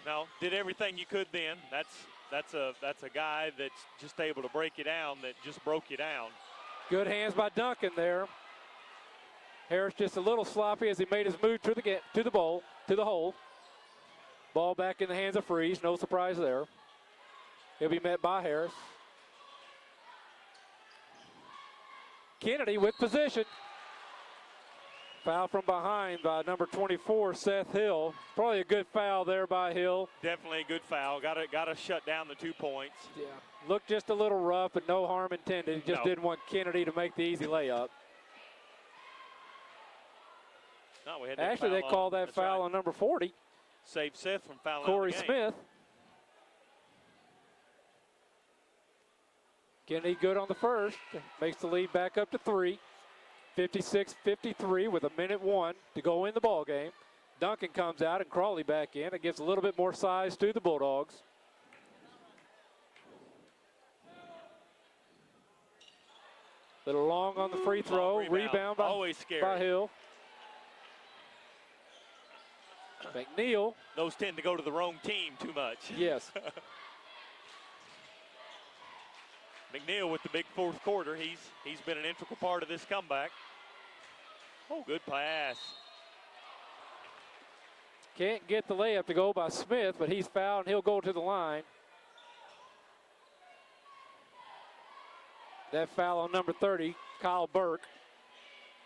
Now, did everything you could then. That's a guy that's just able to break you down, that just broke you down. Good hands by Duncan there. Harris just a little sloppy as he made his move to the hole. Ball back in the hands of Freeze. No surprise there. He'll be met by Harris. Kennedy with position. Foul from behind by number 24, Seth Hill. Probably a good foul there by Hill. Definitely a good foul. Got to shut down the 2 points. Yeah. Looked just a little rough, but no harm intended. He just didn't want Kennedy to make the easy layup. No, we had Actually, they called that foul on number 40. Saved Seth from fouling Corey out the game. Smith. Kennedy good on the first. Makes the lead back up to 3. 56-53 with 1:01 to go in the ball game. Duncan comes out and Crawley back in. It gives a little bit more size to the Bulldogs. Little long on the free throw. Rebound by Hill. McNeil. Those tend to go to the wrong team too much. Yes. McNeil with the big fourth quarter. He's been an integral part of this comeback. Oh, good pass. Can't get the layup to go by Smith, but he's fouled and he'll go to the line. That foul on number 30, Kyle Burke.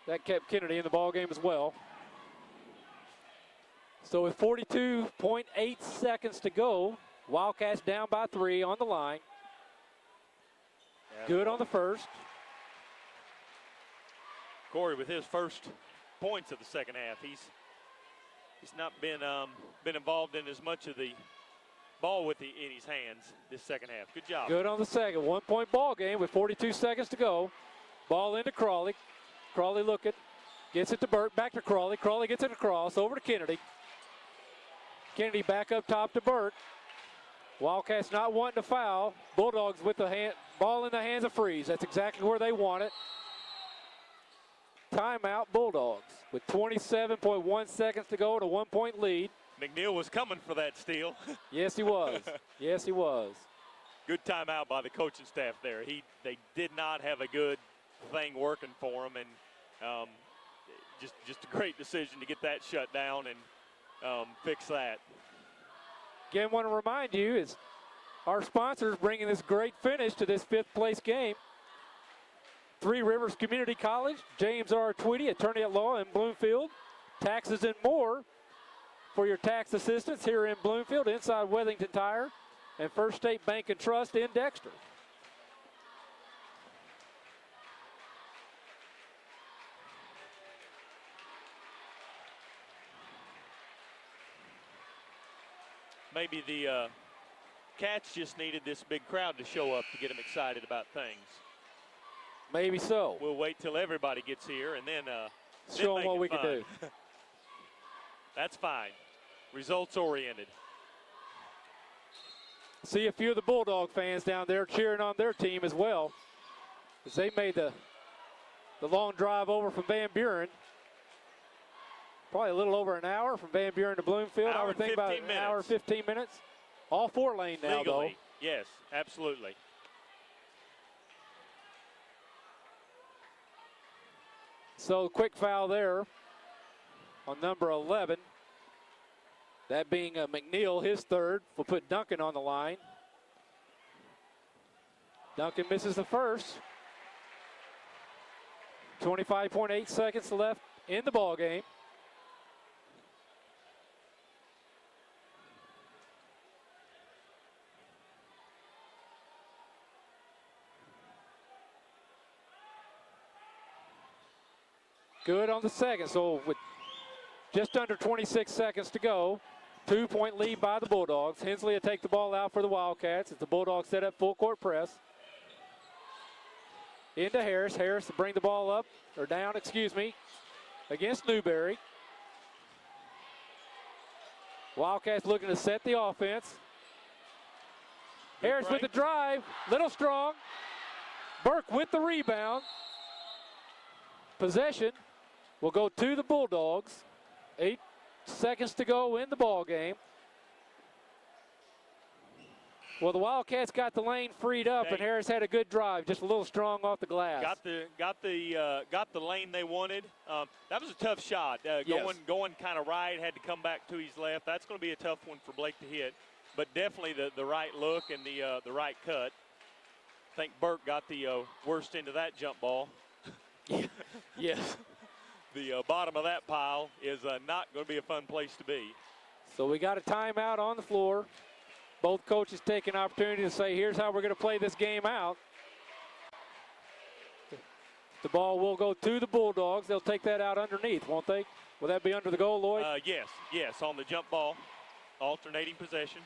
That kept Kennedy in the ball game as well. So with 42.8 seconds to go, Wildcats down by 3 on the line. Good on the first. Corey with his first points of the second half. He's not been involved in as much of the ball in his hands this second half. Good job. Good on the second. 1 point ball game with 42 seconds to go. Ball into Crawley. Crawley looking. Gets it to Burke. Back to Crawley. Crawley gets it across. Over to Kennedy. Kennedy back up top to Burke. Wildcats not wanting to foul. Bulldogs with the ball in the hands of Freeze. That's exactly where they want it. Timeout Bulldogs with 27.1 seconds to go to 1 point lead. McNeil was coming for that steal. Yes, he was. Yes, he was. Good timeout by the coaching staff there. They did not have a good thing working for him, and just a great decision to get that shut down and fix that. Again, want to remind you is our sponsors bringing this great finish to this 5th place game. Three Rivers Community College, James R. Tweedy, attorney at law in Bloomfield. Taxes and more for your tax assistance here in Bloomfield, inside Wethington Tire, and First State Bank and Trust in Dexter. Maybe the Cats just needed this big crowd to show up to get them excited about things. Maybe so. We'll wait till everybody gets here and then show them what we can do. That's fine. Results oriented. See a few of the Bulldog fans down there cheering on their team as well, as they made the long drive over from Van Buren. Probably a little over an hour from Van Buren to Bloomfield. I would think about an hour and 15 minutes. All 4 lane now, legally, though. Yes, absolutely. So quick foul there on number 11. That being McNeil, his third, will put Duncan on the line. Duncan misses the first. 25.8 seconds left in the ball game. Good on the second, so with just under 26 seconds to go, 2 point lead by the Bulldogs. Hensley will take the ball out for the Wildcats as the Bulldogs set up full court press. Into Harris. Harris to bring the ball up, or down, excuse me, against Newberry. Wildcats looking to set the offense. Harris with the drive, little strong. Burke with the rebound. Possession will go to the Bulldogs. 8 seconds to go in the ball game. Well, the Wildcats got the lane freed up, and Harris had a good drive, just a little strong off the glass. Got the lane they wanted. That was a tough shot. Going kind of right, had to come back to his left. That's going to be a tough one for Blake to hit, but definitely the right look and the right cut. I think Burke got the worst end of that jump ball. Yes. The bottom of that pile is not going to be a fun place to be. So we got a timeout on the floor. Both coaches take an opportunity to say, here's how we're going to play this game out. The ball will go to the Bulldogs. They'll take that out underneath, won't they? Will that be under the goal, Lloyd? Yes, on the jump ball, alternating possession.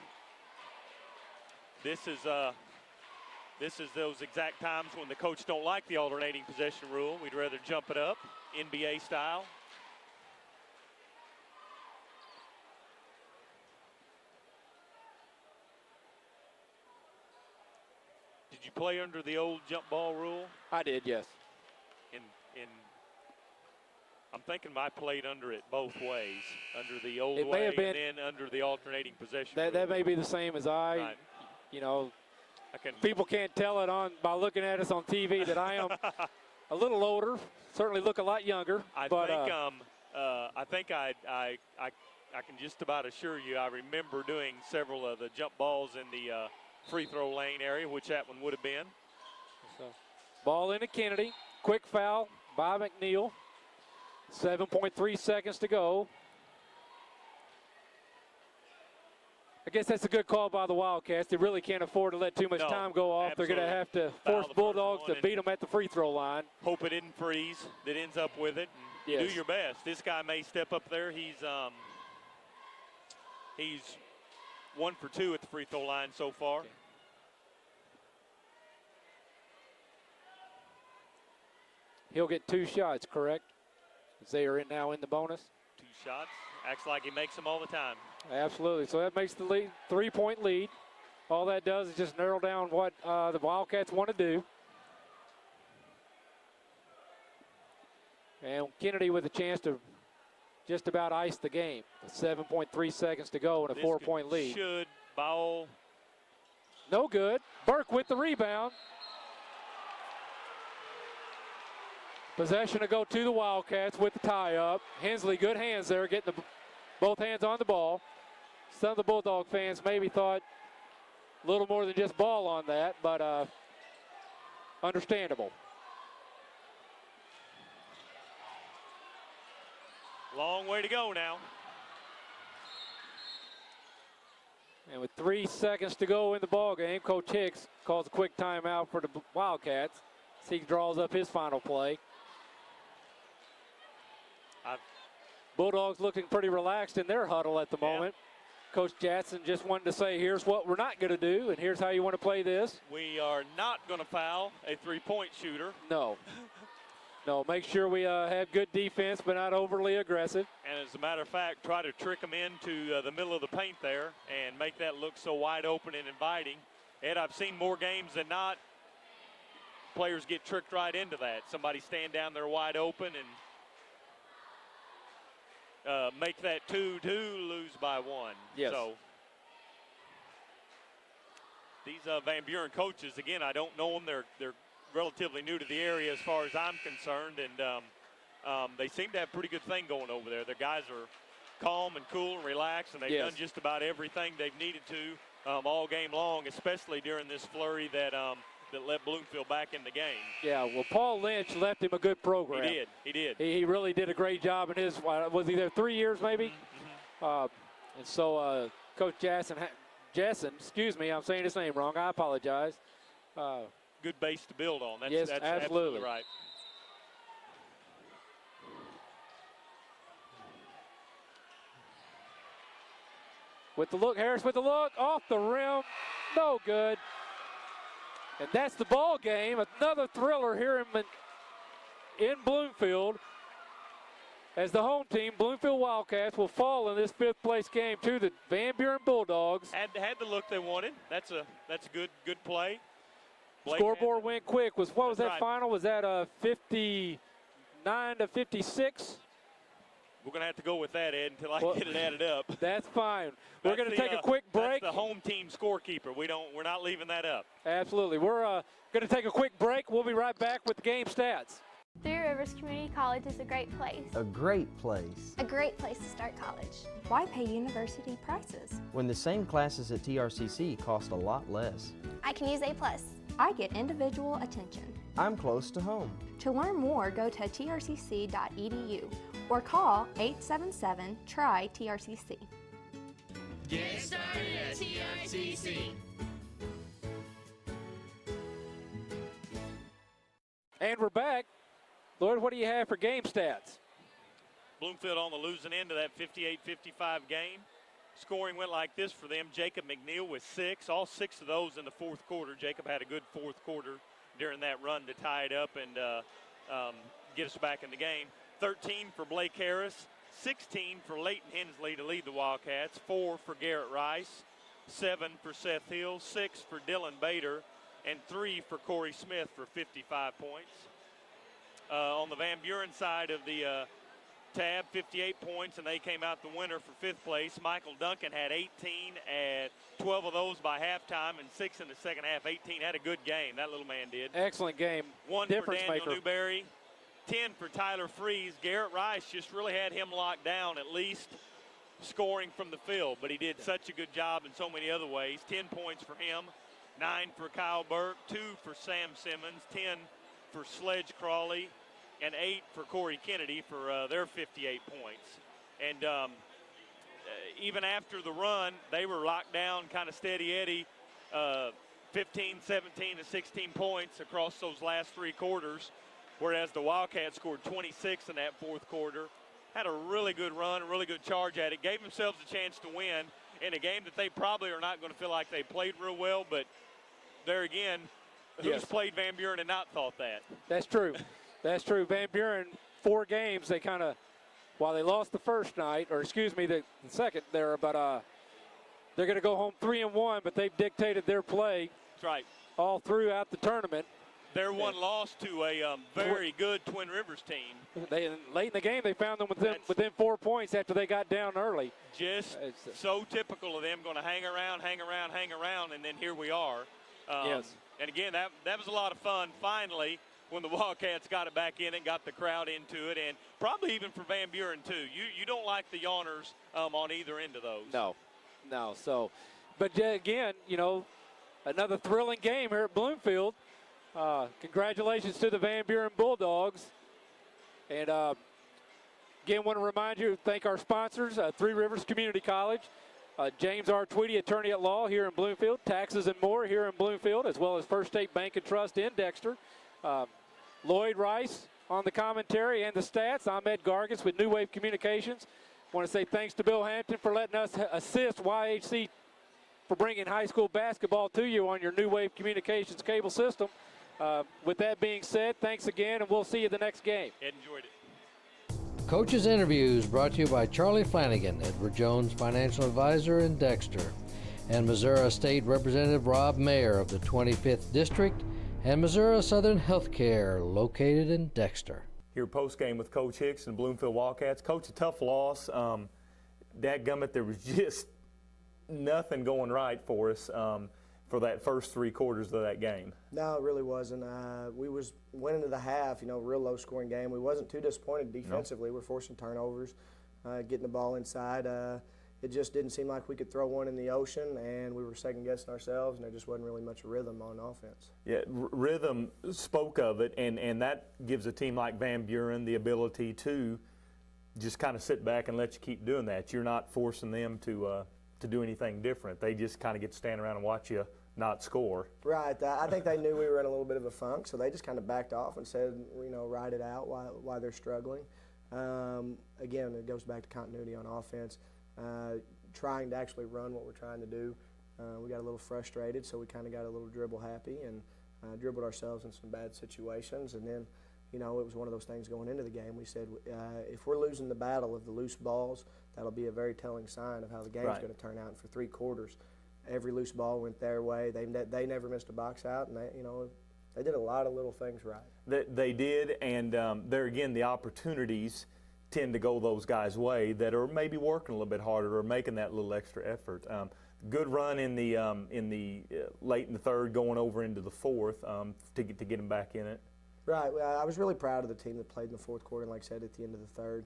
This is those exact times when the coach don't like the alternating possession rule. We'd rather jump it up, NBA style. Did you play under the old jump ball rule? I did, yes. I'm thinking I played under it both ways, under the old It may way have been, and then under the alternating possession that rule. may be the same as I. Right. You know, I can, people can't tell it by looking at us on TV that I am a little older, certainly look a lot younger. I think I can just about assure you I remember doing several of the jump balls in the free throw lane area, which that one would have been. So, ball into Kennedy. Quick foul by McNeil. 7.3 seconds to go. I guess that's a good call by the Wildcats. They really can't afford to let too much time go off. Absolutely. They're going to have to force Bulldogs to beat them at the free throw line. Hope it didn't freeze. That ends up with it. Yes. Do your best. This guy may step up there. He's 1 for 2 at the free throw line so far. Okay. He'll get 2 shots, correct? As they are now in the bonus. 2 shots. Acts like he makes them all the time. Absolutely. So that makes the lead, 3-point lead. All that does is just narrow down what the Wildcats want to do. And Kennedy with a chance to just about ice the game. 7.3 seconds to go and a 4-point lead. Should foul. No good. Burke with the rebound. Possession to go to the Wildcats with the tie-up. Hensley, good hands there, getting both hands on the ball. Some of the Bulldog fans maybe thought a little more than just ball on that, but understandable. Long way to go now. And with 3 seconds to go in the ball game, Coach Hicks calls a quick timeout for the Wildcats. He draws up his final play. Bulldogs looking pretty relaxed in their huddle at the moment. Coach Jackson just wanted to say, here's what we're not going to do, and here's how you want to play this. We are not going to foul a three-point shooter. No. No, make sure we have good defense, but not overly aggressive. And as a matter of fact, try to trick them into the middle of the paint there and make that look so wide open and inviting. Ed, I've seen more games than not. Players get tricked right into that. Somebody stand down there wide open and make that 2-2, lose by 1. Yes. So these Van Buren coaches, again, I don't know them. They're relatively new to the area as far as I'm concerned, and they seem to have a pretty good thing going over there. Their guys are calm and cool and relaxed, and they've done just about everything they've needed to all game long, especially during this flurry that let Bloomfield back in the game. Yeah, well, Paul Lynch left him a good program. He did. He really did a great job in his, was he there 3 years maybe? Mm-hmm. And so Coach Jackson, excuse me, I'm saying his name wrong. I apologize. Good base to build on. Yes, that's absolutely right. With the look, Harris with the look, off the rim, no good. And that's the ball game. Another thriller here in Bloomfield. As the home team, Bloomfield Wildcats will fall in this 5th place game to the Van Buren Bulldogs. Had the look they wanted. That's a good play. Blake Scoreboard went quick. What was that right. final? Was that 59 to 56? We're going to have to go with that, Ed, until I Well, get it added up. That's fine. We're going to take a quick break. That's the home team scorekeeper. We're not leaving that up. Absolutely. We're going to take a quick break. We'll be right back with the game stats. Three Rivers Community College is a great place. A great place. A great place to start college. Why pay university prices? When the same classes at TRCC cost a lot less. I can use A+. I get individual attention. I'm close to home. To learn more, go to trcc.edu or call 877-TRY-TRCC. Get started at TRCC. And we're back. Lloyd, what do you have for game stats? Bloomfield on the losing end of that 58-55 game. Scoring went like this for them. Jacob McNeil with 6, all 6 of those in the fourth quarter. Jacob had a good fourth quarter during that run to tie it up and get us back in the game. 13 for Blake Harris, 16 for Leighton Hensley to lead the Wildcats, 4 for Garrett Rice, 7 for Seth Hill, 6 for Dylan Bader, and 3 for Corey Smith for 55 points. On the Van Buren side of the tab, 58 points, and they came out the winner for 5th place. Michael Duncan had 18 at 12 of those by halftime and 6 in the second half. 18, had a good game, that little man did. Excellent game. 1 Difference for Daniel maker. Newberry, 10 for Tyler Freeze. Garrett Rice just really had him locked down, at least scoring from the field, but he did such a good job in so many other ways. 10 points for him, 9 for Kyle Burke, 2 for Sam Simmons, 10 for Sledge Crawley, and 8 for Corey Kennedy for their 58 points. And even after the run, they were locked down, kind of steady Eddie, 15, 17, and 16 points across those last 3 quarters, whereas the Wildcats scored 26 in that fourth quarter. Had a really good run, a really good charge at it, gave themselves a chance to win in a game that they probably are not going to feel like they played real well, but there again, who's played Van Buren and not thought that? That's true. That's true. Van Buren, 4 games, they kind of, while they lost the first night, or excuse me, the second there, but they're going to go home 3-1, but they've dictated their play. That's right. All throughout the tournament. Their one loss to a very good Twin Rivers team. Late in the game, they found them within 4 points after they got down early. Just so typical of them, going to hang around, and then here we are. Yes. And again, that was a lot of fun. Finally, when the Wildcats got it back in and got the crowd into it, and probably even for Van Buren too. You don't like the yawners on either end of those. No. So, but again, you know, another thrilling game here at Bloomfield. Congratulations to the Van Buren Bulldogs. And again, want to remind you, thank our sponsors, Three Rivers Community College, James R. Tweedy, attorney at law here in Bloomfield, taxes and more here in Bloomfield, as well as First State Bank and Trust in Dexter. Lloyd Rice on the commentary and the stats. I'm Ed Gargis with New Wave Communications. Want to say thanks to Bill Hampton for letting us assist YHC for bringing high school basketball to you on your New Wave Communications cable system. With that being said, thanks again, and we'll see you the next game. Ed enjoyed it. Coaches Interviews brought to you by Charlie Flanagan, Edward Jones Financial Advisor in Dexter, and Missouri State Representative Rob Mayer of the 25th District, and Missouri Southern Healthcare, located in Dexter. Here post-game with Coach Hicks and Bloomfield Wildcats. Coach, a tough loss. Dadgummit, there was just nothing going right for us for that first 3 quarters of that game. No, it really wasn't. We went into the half, real low-scoring game. We wasn't too disappointed defensively. We're forcing turnovers, getting the ball inside. It just didn't seem like we could throw one in the ocean, and we were second-guessing ourselves, and there just wasn't really much rhythm on offense. Yeah, rhythm spoke of it, and that gives a team like Van Buren the ability to just kind of sit back and let you keep doing that. You're not forcing them to do anything different. They just kind of get to stand around and watch you not score. Right. I think they knew we were in a little bit of a funk, so they just kind of backed off and said, ride it out why they're struggling. Again, it goes back to continuity on offense. Trying to actually run what we're trying to do. We got a little frustrated, so we kind of got a little dribble happy and dribbled ourselves in some bad situations. And then, it was one of those things going into the game. We said, if we're losing the battle of the loose balls, that'll be a very telling sign of how the game's going to turn out. And for 3 quarters, every loose ball went their way. They never missed a box out, and they did a lot of little things right. They did, and there again, the opportunities tend to go those guys' way that are maybe working a little bit harder or making that little extra effort. Good run in the late in the third, going over into the fourth to get them back in it. Right. Well, I was really proud of the team that played in the fourth quarter, and like I said, at the end of the third.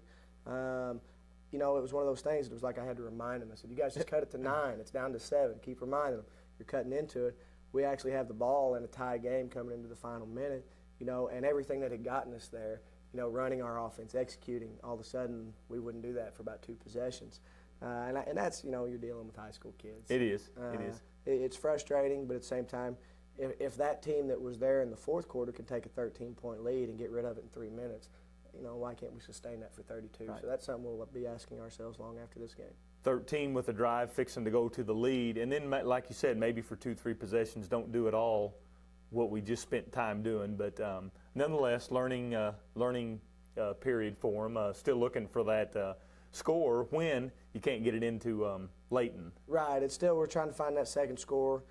You know, it was one of those things. It was like I had to remind them. I said, "You guys just cut it to 9. It's down to 7. Keep reminding them. You're cutting into it." We actually have the ball in a tie game coming into the final minute. You know, and everything that had gotten us there. You know, running our offense, executing. All of a sudden, we wouldn't do that for about 2 possessions. And that's, you know, you're dealing with high school kids. It is. It is. It's frustrating, but at the same time, if that team that was there in the fourth quarter can take a 13-point lead and get rid of it in 3 minutes, you know, why can't we sustain that for 32? Right. So that's something we'll be asking ourselves long after this game. 13 with a drive, fixing to go to the lead, and then, like you said, maybe for 2-3 possessions, don't do at all what we just spent time doing. But nonetheless, learning period for them. Still looking for that score when you can't get it into Layton. Right. It's still, we're trying to find that second score.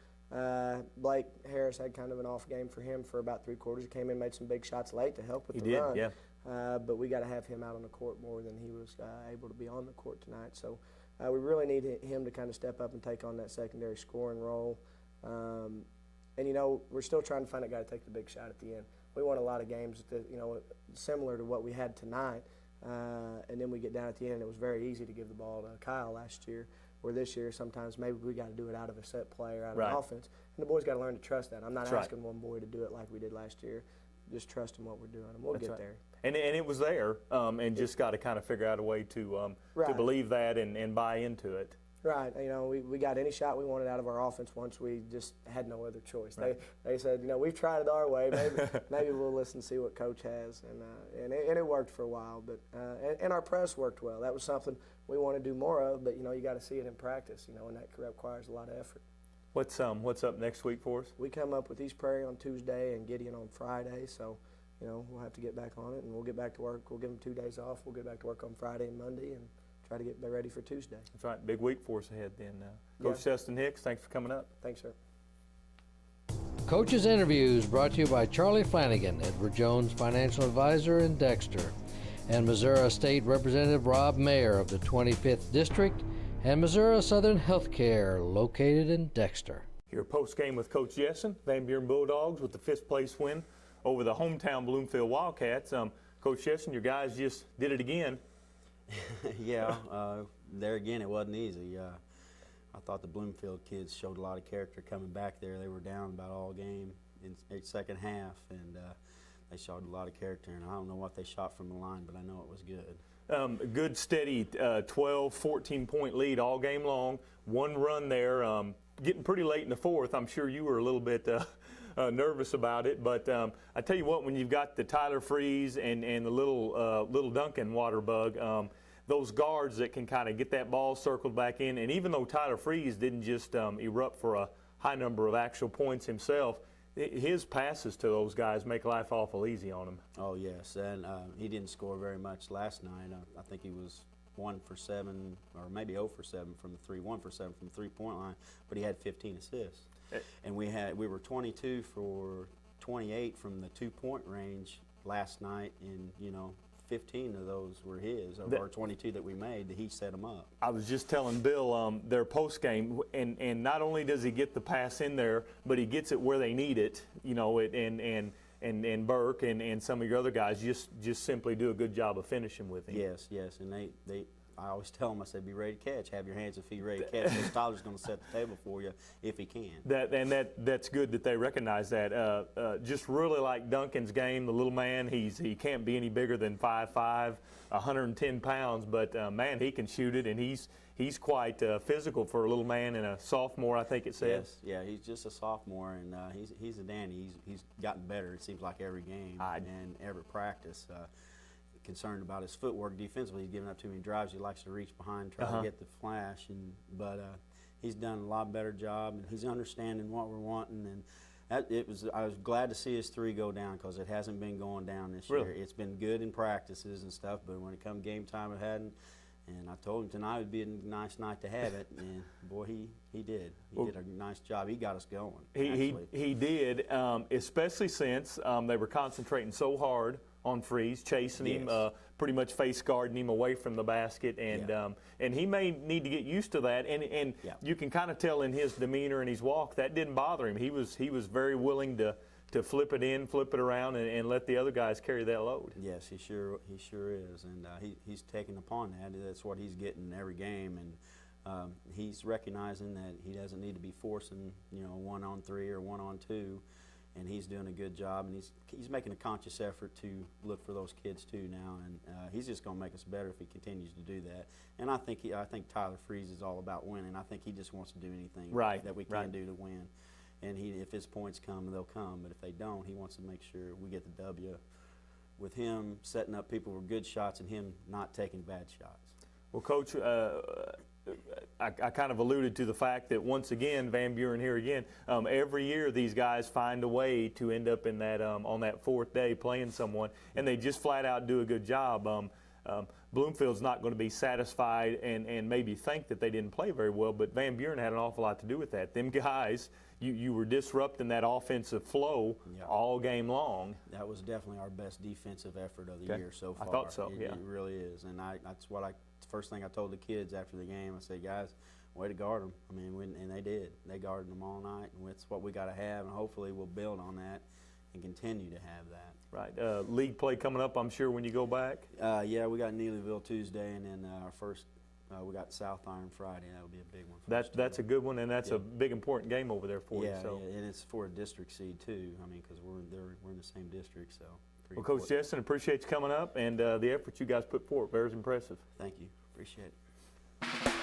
Blake Harris had kind of an off game for him for about 3 quarters. He came in, made some big shots late to help with the run. Yeah. But we got to have him out on the court more than he was able to be on the court tonight. So we really need him to kind of step up and take on that secondary scoring role. And, you know, we're still trying to find a guy to take the big shot at the end. We won a lot of games, that, you know, similar to what we had tonight. And then we get down at the end, and it was very easy to give the ball to Kyle last year. Where this year, sometimes maybe we got to do it out of a set play or out of an offense. And the boys got to learn to trust that. I'm not asking one boy to do it like we did last year. Just trust in what we're doing, and we'll get there. And it was there, and just got to kind of figure out a way to believe that and buy into it. Right. You know, we got any shot we wanted out of our offense once we just had no other choice. Right. They said, you know, we've tried it our way. Maybe we'll listen and see what Coach has. And it worked for a while. But and our press worked well. That was something we want to do more of. But, you know, you got to see it in practice, you know, and that requires a lot of effort. What's up next week for us? We come up with East Prairie on Tuesday and Gideon on Friday. So, you know, we'll have to get back on it, and we'll get back to work. We'll give them 2 days off. We'll get back to work on Friday and Monday and try to get ready for Tuesday. That's right. Big week for us ahead then. Coach Justin Hicks, thanks for coming up. Thanks, sir. Coaches Interviews brought to you by Charlie Flanagan, Edward Jones Financial Advisor in Dexter, and Missouri State Representative Rob Mayer of the 25th District, and Missouri Southern Healthcare, located in Dexter. Here post-game with Coach Jessen, Van Buren Bulldogs with the 5th place win over the hometown Bloomfield Wildcats. Coach Jessen, your guys just did it again. Yeah, there again, it wasn't easy. I thought the Bloomfield kids showed a lot of character coming back there. They were down about all game in the second half, and they showed a lot of character. And I don't know what they shot from the line, but I know it was good. A good steady 12, 14-point lead all game long. One run there, getting pretty late in the fourth. I'm sure you were a little bit nervous about it, but I tell you what, when you've got the Tyler Freeze and the little Duncan water bug, those guards that can kind of get that ball circled back in, and even though Tyler Freeze didn't just erupt for a high number of actual points himself, his passes to those guys make life awful easy on him. Oh, yes, and he didn't score very much last night. I think he was 1 for 7, or maybe 0 for 7 from the 3, 1 for 7 from the three-point line, but he had 15 assists. And we were 22 for 28 from the 2-point range last night, and, you know, 15 of those were his, of our 22 that we made, that he set them up. I was just telling Bill their post game, and not only does he get the pass in there, but he gets it where they need it, you know, and Burke and some of your other guys just simply do a good job of finishing with him. Yes, and I always tell them, I said, be ready to catch. Have your hands and feet ready to catch. Because Tyler's going to set the table for you if he can. That's good that they recognize that. Just really like Duncan's game, the little man, he can't be any bigger than 5'5", 110 pounds, but man, he can shoot it, and he's quite physical for a little man and a sophomore, I think it says. Yes, yeah, he's just a sophomore, and he's a dandy. He's gotten better, it seems like, every game and every practice. Concerned about his footwork defensively. He's giving up too many drives. He likes to reach behind, try to get the flash, but he's done a lot better job, and he's understanding what we're wanting. And I was glad to see his 3 go down, because it hasn't been going down this year. It's been good in practices and stuff, but when it come game time, it hadn't. And I told him tonight would be a nice night to have it, and boy, he did. He did a nice job. He got us going. He did, especially since they were concentrating so hard on Freeze, chasing him, pretty much face guarding him away from the basket, and he may need to get used to that. And you can kind of tell in his demeanor and his walk that didn't bother him. He was very willing to flip it in, flip it around, and let the other guys carry that load. Yes, he sure is, and he's taking upon that. That's what he's getting every game, and he's recognizing that he doesn't need to be forcing 1-on-3 or 1-on-2. And he's doing a good job, and he's making a conscious effort to look for those kids too now, and he's just going to make us better if he continues to do that. And I think Tyler Freeze is all about winning. I think he just wants to do anything that we can do to win. And if his points come, they'll come. But if they don't, he wants to make sure we get the W with him setting up people with good shots and him not taking bad shots. Well, Coach, I kind of alluded to the fact that once again, Van Buren here again, every year these guys find a way to end up in that on that fourth day playing someone, and they just flat out do a good job. Bloomfield's not going to be satisfied and maybe think that they didn't play very well, but Van Buren had an awful lot to do with that. Them guys, you were disrupting that offensive flow all game long. That was definitely our best defensive effort of the year so far. I thought so, It really is, and that's what first thing I told the kids after the game. I said, guys, way to guard them. I mean, and they did. They guarded them all night, and that's what we got to have, and hopefully we'll build on that and continue to have that. Right. League play coming up, I'm sure, when you go back? Yeah, we got Neelyville Tuesday, and then our first we got South Iron Friday. That'll be a big one for us. That's a good one, and that's a big, important game over there for you. So. Yeah, and it's for a district seed, too. I mean, because we're in the same district, so. Well, Coach Jessen, appreciate you coming up, and the effort you guys put forth. Very impressive. Thank you. Appreciate it.